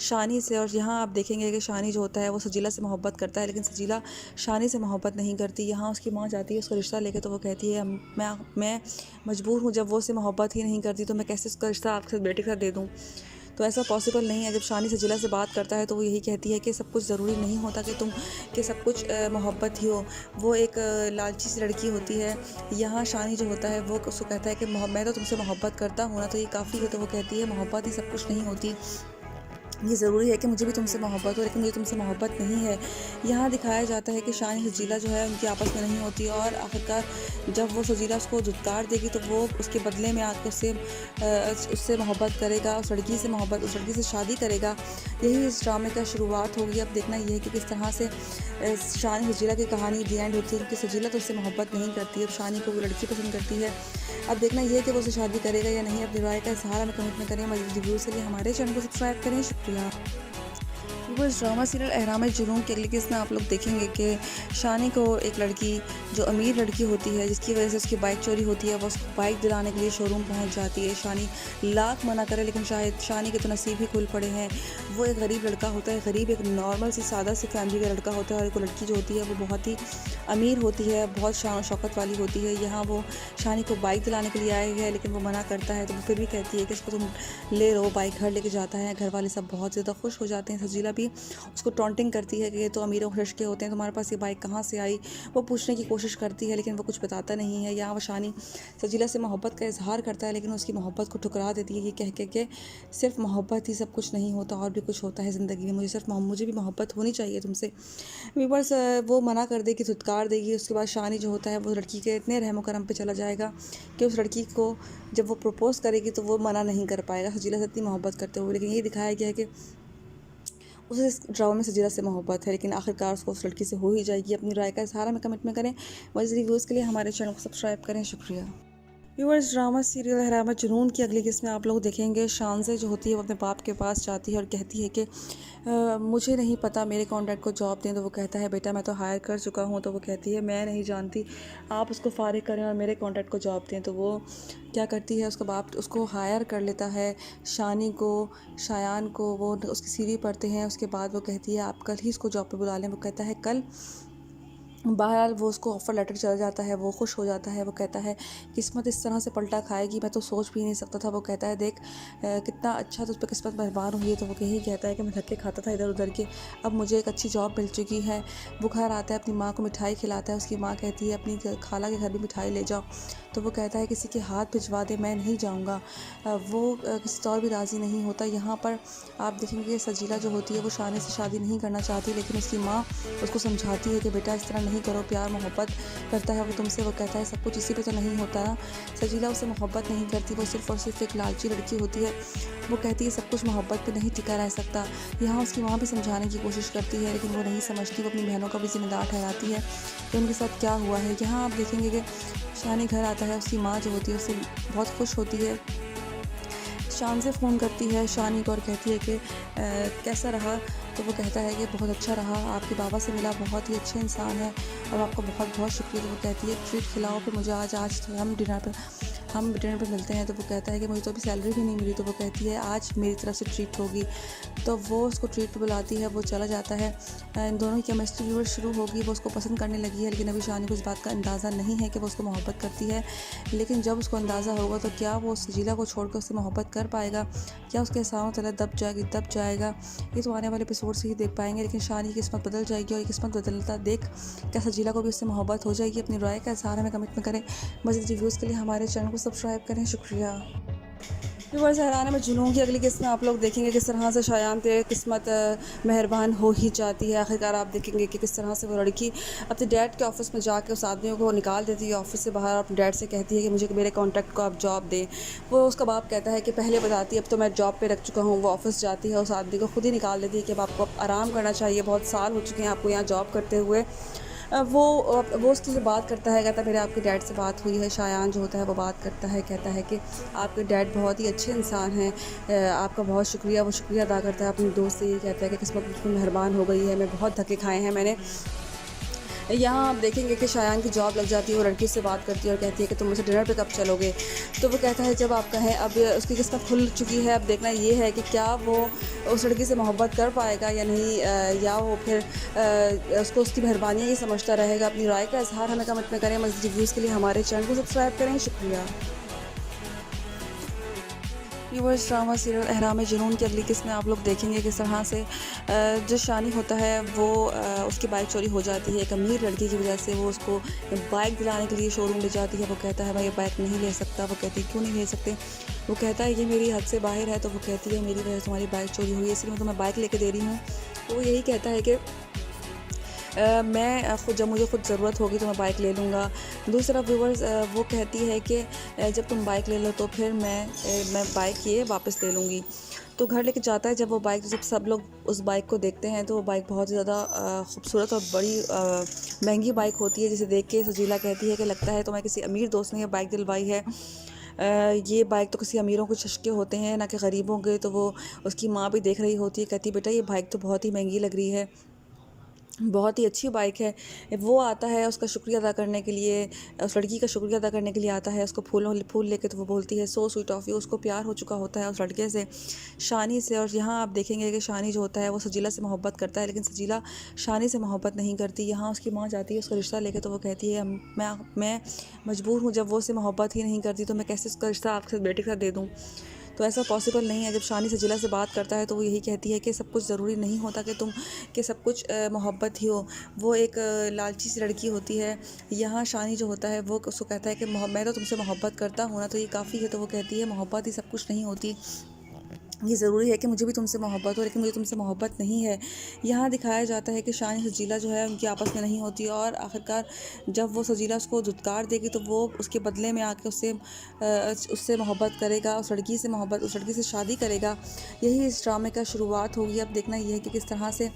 शानी से। और यहाँ आप देखेंगे कि शानी जो होता है वो सजीला से मोहब्बत करता है, लेकिन सजीला शानी से मोहब्बत नहीं करती। यहाँ उसकी माँ जाती है उसका रिश्ता लेके। तो वो कहती है मैं मजबूर हूँ, जब वो उससे मोहब्बत ही नहीं करती तो मैं कैसे उसका रिश्ता आपके बेटे के साथ दे दूँ। तो ऐसा पॉसिबल नहीं है। जब शानी सजीला से बात करता है तो वो यही कहती है कि सब कुछ ज़रूरी नहीं होता कि सब कुछ मोहब्बत ही हो। वो एक लालची सी लड़की होती है। यहाँ शानी जो होता है वो उसको कहता है कि मैं तो तुमसे मोहब्बत करता हूँ ना, तो ये काफ़ी है। तो वो कहती है मोहब्बत ही सब कुछ नहीं होती, ये ज़रूरी है कि मुझे भी तुमसे मोहब्बत हो, लेकिन मुझे तुमसे मोहब्बत नहीं है। यहाँ दिखाया जाता है कि शानी सजीला जो है उनकी आपस में नहीं होती और आखिरकार जब वो सजीला उसको धुतकार देगी तो वो उसके बदले में आकर उससे मोहब्बत करेगा, उस लड़की से शादी करेगा। यही इस ड्रामे का शुरुआत होगी। अब देखना ये है कि किस तरह से शानी सजीला की कहानी दी एंड होती है, क्योंकि सजीला तो उससे मोहब्बत नहीं करती। अब शानी को वो लड़की पसंद करती है अब देखना ये है कि वो उससे शादी करेगा या नहीं। अपनी राय का इज़हार हमें कमेंट में करें। मज़ीद रिव्यूज़ के लिए हमारे चैनल को सब्सक्राइब करें। शुक्रिया। बस ड्रामा सीरियल एहराम जुनून के अगले केस में आप लोग देखेंगे कि शानी को एक लड़की जो अमीर लड़की होती है, जिसकी वजह से उसकी बाइक चोरी होती है, वो उसको बाइक दिलाने के लिए शोरूम पहुंच जाती है। शानी लाख मना करे लेकिन शायद शानी के तो नसीब ही खुल पड़े हैं। वो एक गरीब लड़का होता है, गरीब एक नॉर्मल सी सादा सी फैमिली का लड़का होता है, और एक लड़की जो होती है वो बहुत ही अमीर होती है, बहुत शान शौकत वाली होती है। यहाँ वो शानी को बाइक दिलाने के लिए आए हैं लेकिन वो मना करता है, तो वो फिर भी कहती है कि इसको तुम ले लो। बाइक घर लेके जाता है, घर वाले सब बहुत ज़्यादा खुश हो जाते हैं। सजीला भी उसको टॉन्टिंग करती है कि ये तो अमीरों खर्च के होते हैं, तुम्हारे पास ये बाइक कहाँ से आई। वो पूछने की कोशिश करती है लेकिन वो कुछ बताता नहीं है। यहाँ वो शानी सजीला से मोहब्बत का इजहार करता है लेकिन उसकी मोहब्बत को ठुकरा देती है, ये कह के सिर्फ मोहब्बत ही सब कुछ नहीं होता, और भी कुछ होता है ज़िंदगी में। मुझे भी मोहब्बत होनी चाहिए तुमसे। व्यूअर्स, वो मना कर देगी, धुतकार देगी। उसके बाद शानी जो होता है वो लड़की के इतने रहम करम पे चला जाएगा कि उस लड़की को जब वो प्रपोज़ करेगी तो वो मना नहीं कर पाएगा सजीला से इतनी मोहब्बत करते हुए। लेकिन ये दिखाया गया है कि उसे इस ड्रामा में सजीला से मोहब्बत है, लेकिन आखिरकार उसको उस लड़की से हो ही जाएगी। अपनी राय का इज़हार हमें कमेंट में करें। मज़ीद रिव्यूज़ के लिए हमारे चैनल को सब्सक्राइब करें। शुक्रिया। व्यूअर्स, ड्रामा सीरियल एहराम जुनून की अगली किस्त में आप लोग देखेंगे शानज़े जो होती है वो अपने बाप के पास जाती है और कहती है कि मुझे नहीं पता, मेरे कॉन्ट्रैक्ट को जॉब दें। तो वो कहता है बेटा मैं तो हायर कर चुका हूँ। तो वो कहती है मैं नहीं जानती, आप उसको फारिग करें और मेरे कॉन्ट्रैक्ट को जॉब दें। तो वो क्या करती है, उसका बाप उसको हायर कर लेता है, शानी को, शायान को। वो उसकी सीवी पढ़ते हैं। उसके बाद वो कहती है आप कल ही इसको जॉब पे बुला लें। वो कहता है कल। बहरहाल वो उसको ऑफ़र लेटर चल जाता है, वो खुश हो जाता है। वो कहता है किस्मत इस तरह से पलटा खाएगी, मैं तो सोच भी नहीं सकता था। वो कहता है देख कितना अच्छा तो उस पर किस्मत मेहरबान हुई है। तो वो यही कहता है कि मैं धक्के खाता था इधर उधर के, अब मुझे एक अच्छी जॉब मिल चुकी है। वो घर आता है, अपनी माँ को मिठाई खिलाता है। उसकी माँ कहती है अपनी खाला के घर भी मिठाई ले जाओ। तो वो कहता है किसी के हाथ भिजवा दे, मैं नहीं जाऊँगा। वो किसी और भी राज़ी नहीं होता। यहाँ पर आप देखेंगे सजीला जो होती है वो शानी से शादी नहीं करना चाहती, लेकिन उसकी माँ उसको समझाती है कि बेटा इस तरह नहीं करो, प्यार मोहब्बत करता है वो तुमसे। वो कहता है सब कुछ इसी पे तो नहीं होता ना। सजीला उससे मोहब्बत नहीं करती, वो सिर्फ़ और सिर्फ एक लालची लड़की होती है। वो कहती है सब कुछ मोहब्बत पे नहीं टिका रह सकता। यहाँ उसकी माँ भी समझाने की कोशिश करती है लेकिन वो नहीं समझती। वो अपनी बहनों का भी जिम्मेदार ठहराती है कि उनके साथ क्या हुआ है। यहाँ आप देखेंगे कि शानी घर आता है, उसकी माँ जो होती है उससे बहुत खुश होती है। शान से फ़ोन करती है शानी को और कहती है कि कैसा रहा। तो वो कहता है कि बहुत अच्छा रहा, आपके बाबा से मिला, बहुत ही अच्छे इंसान है और आपका बहुत बहुत शुक्रिया। तो वो कहती है ट्रीट खिलाओ फिर मुझे, आज हम डिनर पे मिलते हैं। तो वो कहता है कि मुझे तो अभी सैलरी भी नहीं मिली। तो वो कहती है आज मेरी तरफ से ट्रीट होगी। तो वो उसको ट्रीट पे बुलाती है, वो चला जाता है। इन दोनों की केमिस्ट्री व्यूअर शुरू होगी, वो उसको पसंद करने लगी है। लेकिन अभी शानी को इस बात का अंदाज़ा नहीं है कि वो उसको मोहब्बत करती है। लेकिन जब उसको अंदाज़ा होगा तो क्या वो सजीला को छोड़कर उससे मोहब्बत कर पाएगा, क्या उसके एहसानों तले दब जाएगा। ये तो आने वाले एपिसोड से ही देख पाएंगे। लेकिन शानी की किस्मत बदल जाएगी और ये किस्मत बदलता देख क्या सजीला को भी उससे मोहब्बत हो जाएगी। अपनी राय का इज़हार हमें कमेंट में करें। मज़ीद रिव्यूज़ के लिए हमारे चैनल को सब्सक्राइब करें। शुक्रिया। व्यूअर्स, एहराम जुनून की अगली किस्त में आप लोग देखेंगे किस तरह से शायान पे किस्मत मेहरबान हो ही जाती है। आखिरकार आप देखेंगे कि किस तरह से वो लड़की अपने डैड के ऑफ़िस में जाके उस आदमियों को निकाल देती है ऑफ़िस से बाहर और अपने डैड से कहती है कि मुझे मेरे कॉन्ट्रैक्ट को आप जॉब दें। वो उसका बाप कहता है कि पहले बताती है अब तो मैं जॉब पे रख चुका हूँ। वो ऑफ़िस जाती है, उस आदमी को खुद ही निकाल देती है कि अब आपको अब आराम करना चाहिए, बहुत साल हो चुके हैं आपको यहाँ जॉब करते हुए। वो उसकी से बात करता है, कहता है मेरे आपके डैड से बात हुई है। शायान जो होता है वो बात करता है, कहता है कि आपके डैड बहुत ही अच्छे इंसान हैं, आपका बहुत शुक्रिया। वो शुक्रिया अदा करता है अपने दोस्त से, ये कहता है कि किस्मत मुझ पर मेहरबान हो गई है, मैं बहुत धक्के खाए हैं मैंने। यहाँ आप देखेंगे कि शायान की जॉब लग जाती है। वो लड़की से बात करती है और कहती है कि तुम मुझे डिनर पे कब चलोगे। तो वो कहता है जब आप कहें। अब उसकी किस्मत खुल चुकी है। अब देखना ये है कि क्या वो उस लड़की से मोहब्बत कर पाएगा या नहीं, या वो फिर उसको उसकी मेहरबानी ही समझता रहेगा। अपनी राय का इज़हार हमें कमेंट में करें। मज़ीद रिव्यूज़ के लिए हमारे चैनल को सब्सक्राइब करें। शुक्रिया। व्यूअर्स, ड्रामा सीरियल एहराम जुनून की अगली किस्त में आप लोग देखेंगे किस तरह से जो शानी होता है वो उसकी बाइक चोरी हो जाती है। एक अमीर लड़की की वजह से वो उसको बाइक दिलाने के लिए शोरूम ले जाती है। वो कहता है भाई ये बाइक नहीं ले सकता। वो कहती है क्यों नहीं ले सकते। वो कहता है ये मेरी हद से बाहर है। तो वो कहती है मेरी वजह से तुम्हारी बाइक चोरी हुई है, इसलिए मैं तुम्हें बाइक लेके दे रही हूँ। तो वो यही कहता है कि मैं खुद जब मुझे खुद ज़रूरत होगी तो मैं बाइक ले लूँगा। दूसरा व्यूअर्स, वो कहती है कि जब तुम बाइक ले लो तो फिर मैं बाइक ये वापस ले लूँगी। तो घर लेके जाता है जब वो बाइक, जब सब लोग उस बाइक को देखते हैं तो वो बाइक बहुत ज़्यादा खूबसूरत और बड़ी महंगी बाइक होती है, जिसे देख के सजीला कहती है कि लगता है तुम्हें किसी अमीर दोस्त ने ये बाइक दिलवाई है। ये बाइक तो किसी अमीरों के चस्के होते हैं, ना कि गरीबों के। तो वो उसकी माँ भी देख रही होती है, कहती बेटा ये बाइक तो बहुत ही महंगी लग रही है, बहुत ही अच्छी बाइक है। वो आता है उसका शुक्रिया अदा करने के लिए, उस लड़की का शुक्रिया अदा करने के लिए आता है, उसको फूल लेके। तो वो बोलती है सो स्वीट ऑफ यू। उसको प्यार हो चुका होता है उस लड़के से, शानी से। और यहाँ आप देखेंगे कि शानी जो होता है वो सजीला से मोहब्बत करता है, लेकिन सजीला शानी से मोहब्बत नहीं करती। यहाँ उसकी माँ जाती है उसका रिश्ता लेके, तो वो कहती है मैं मजबूर हूँ, जब वो उससे मोहब्बत ही नहीं करती तो मैं कैसे उसका रिश्ता आपके बेटे के साथ दे दूँ। तो ऐसा पॉसिबल नहीं है। जब शानी सजीला से बात करता है तो वो यही कहती है कि सब कुछ ज़रूरी नहीं होता कि सब कुछ मोहब्बत ही हो। वो एक लालची सी लड़की होती है। यहाँ शानी जो होता है वो उसको कहता है कि मैं तो तुमसे मोहब्बत करता हूँ ना, तो ये काफ़ी है। तो वो कहती है मोहब्बत ही सब कुछ नहीं होती, ये ज़रूरी है कि मुझे भी तुमसे मोहब्बत हो, लेकिन मुझे तुमसे मोहब्बत नहीं है। यहाँ दिखाया जाता है कि शानी सजीला जो है उनकी आपस में नहीं होती, और आखिरकार जब वो सजीला उसको धुतकार देगी तो वो उसके बदले में आके उससे मोहब्बत करेगा, उस लड़की से शादी करेगा। यही इस ड्रामे का शुरुआत होगी। अब देखना ये है कि किस तरह से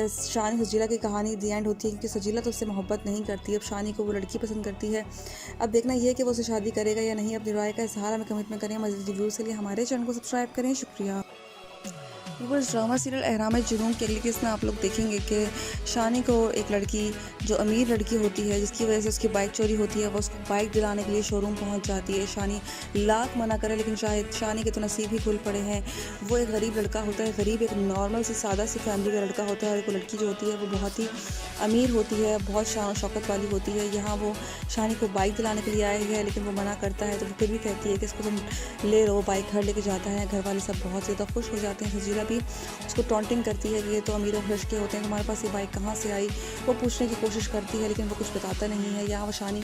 शानी सजीला की कहानी दी एंड होती है, क्योंकि सजीला तो उससे मोहब्बत नहीं करती। अब शानी को वो लड़की पसंद करती है। अब देखना ये है कि वो उसे शादी करेगा या नहीं। अपनी राय का इज़हार हमें कमेंट में करें। मज़ीद रिव्यूज़ के लिए हमारे चैनल को सब्सक्राइब करें। शुक्रिया। व्यूअर्स, ड्रामा सीरियल अहराम जुनून के अगली केस में आप लोग देखेंगे कि शानी को एक लड़की, जो अमीर लड़की होती है, जिसकी वजह से उसकी बाइक चोरी होती है, वो उसको बाइक दिलाने के लिए शोरूम पहुंच जाती है। शानी लाख मना करे, लेकिन शायद शानी के तो नसीब ही खुल पड़े हैं। वो एक गरीब लड़का होता है, गरीब एक नॉर्मल सी सादा सी फैमिली का लड़का होता है, और एक लड़की जो होती है वो बहुत ही अमीर होती है, बहुत शान शौकत वाली होती है। यहाँ वो शानी को बाइक दिलाने के लिए आए हैं, लेकिन वो मना करता है। तो वो फिर भी कहती है कि इसको तुम ले लो। बाइक घर लेके जाता है, घर वाले सब बहुत ज़्यादा खुश हो जाते हैं। सजीला भी उसको टॉन्टिंग करती है कि ये तो अमीरों के लड़के होते हैं, तुम्हारे पास ये बाइक कहाँ से आई। वो पूछने की कोशिश करती है, लेकिन वो कुछ बताता नहीं है। यहाँ वो शानी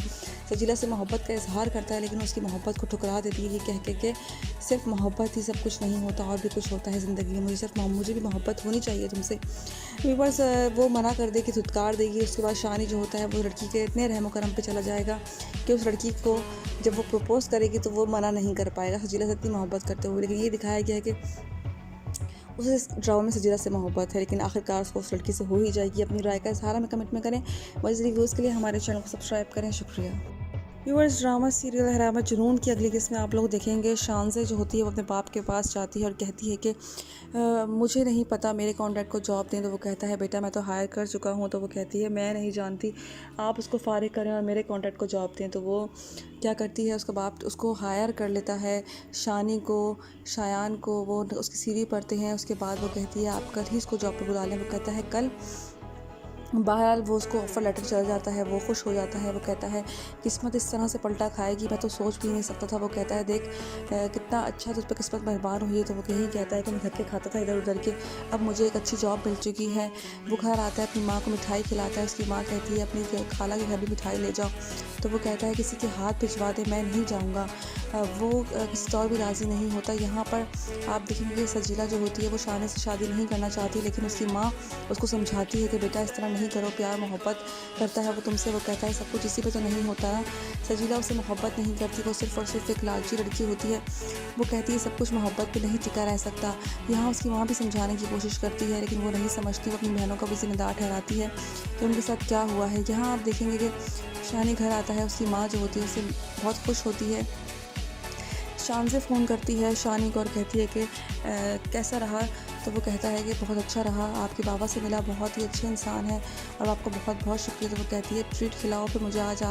सजीला से मोहब्बत का इजहार करता है, लेकिन उसकी मोहब्बत को ठुकरा देती है, ये कह के सिर्फ मोहब्बत ही सब कुछ नहीं होता, और भी कुछ होता है ज़िंदगी में। मुझे भी मोहब्बत होनी चाहिए तुमसे। व्यूअर्स, वो मना कर देगी, धुतकार देगी। उसके बाद शानी जो होता है वो लड़की के इतने रहम करम पे चला जाएगा कि उस लड़की को जब वो प्रपोज़ करेगी तो वो मना नहीं कर पाएगा सजीला से इतनी मोहब्बत करते हुए। लेकिन ये दिखाया गया है कि उसे इस ड्रामा में सजीला से मोहब्बत है, लेकिन आखिरकार उसको उस लड़की से हो ही जाएगी। अपनी राय का इज़हार हमें कमेंट में करें। मज़ीद रिव्यूज़ के लिए हमारे चैनल को सब्सक्राइब करें। शुक्रिया। व्यूअर्स, ड्रामा सीरियल अहराम जुनून की अगली किस्त में आप लोग देखेंगे शानज़े जो होती है वो अपने बाप के पास जाती है और कहती है कि मुझे नहीं पता, मेरे कॉन्ट्रैक्ट को जॉब दें। तो वो कहता है बेटा मैं तो हायर कर चुका हूँ। तो वो कहती है मैं नहीं जानती, आप उसको फारिग करें और मेरे कॉन्ट्रैक्ट को जॉब दें। तो वो क्या करती है, उसका बाप उसको हायर कर लेता है, शानी को, शायान को। वो उसकी सीवी पढ़ते हैं। उसके बाद वो कहती है आप कल ही इसको जॉब पर बुला लें। वो कहता है कल। बहरहाल वो उसको ऑफ़र लेटर चल जाता है, वो खुश हो जाता है। वो कहता है किस्मत इस तरह से पलटा खाएगी, मैं तो सोच भी नहीं सकता था। वो कहता है देख कितना अच्छा तुझ पर किस्मत मेहरबान हुई है। तो वो यही कहता है कि मैं धक्के खाता था इधर उधर के, अब मुझे एक अच्छी जॉब मिल चुकी है। वो घर आता है, अपनी माँ को मिठाई खिलाता है। उसकी माँ कहती है अपनी खाला के घर भी मिठाई ले जाओ। तो वो कहता है किसी के हाथ भिजवा दे, मैं नहीं जाऊँगा। वो किसी और भी राज़ी नहीं होता। यहाँ पर आप देखेंगे सजीला जो होती है वो शानी से शादी नहीं करना चाहती, लेकिन उसकी माँ उसको समझाती है कि बेटा इस तरह नहीं करो, प्यार मोहब्बत करता है वो तुमसे। वो कहता है सब कुछ इसी पे तो नहीं होता ना। सजीला उससे मोहब्बत नहीं करती, वो सिर्फ और सिर्फ एक लालची लड़की होती है। वो कहती है सब कुछ मोहब्बत पे नहीं टिका रह सकता। यहाँ उसकी माँ भी समझाने की कोशिश करती है, लेकिन वो नहीं समझती। वो अपनी बहनों का भी जिम्मेदार ठहराती है कि उनके साथ क्या हुआ है। यहाँ आप देखेंगे कि शानी घर आता है, उसकी माँ जो होती है उससे बहुत खुश होती है। शान से फ़ोन करती है शानी को और कहती है कि कैसा रहा। तो वो कहता है कि बहुत अच्छा रहा, आपके बाबा से मिला, बहुत ही अच्छे इंसान है और आपका बहुत बहुत शुक्रिया। तो वो कहती है ट्रीट खिलाओ फिर मुझे आज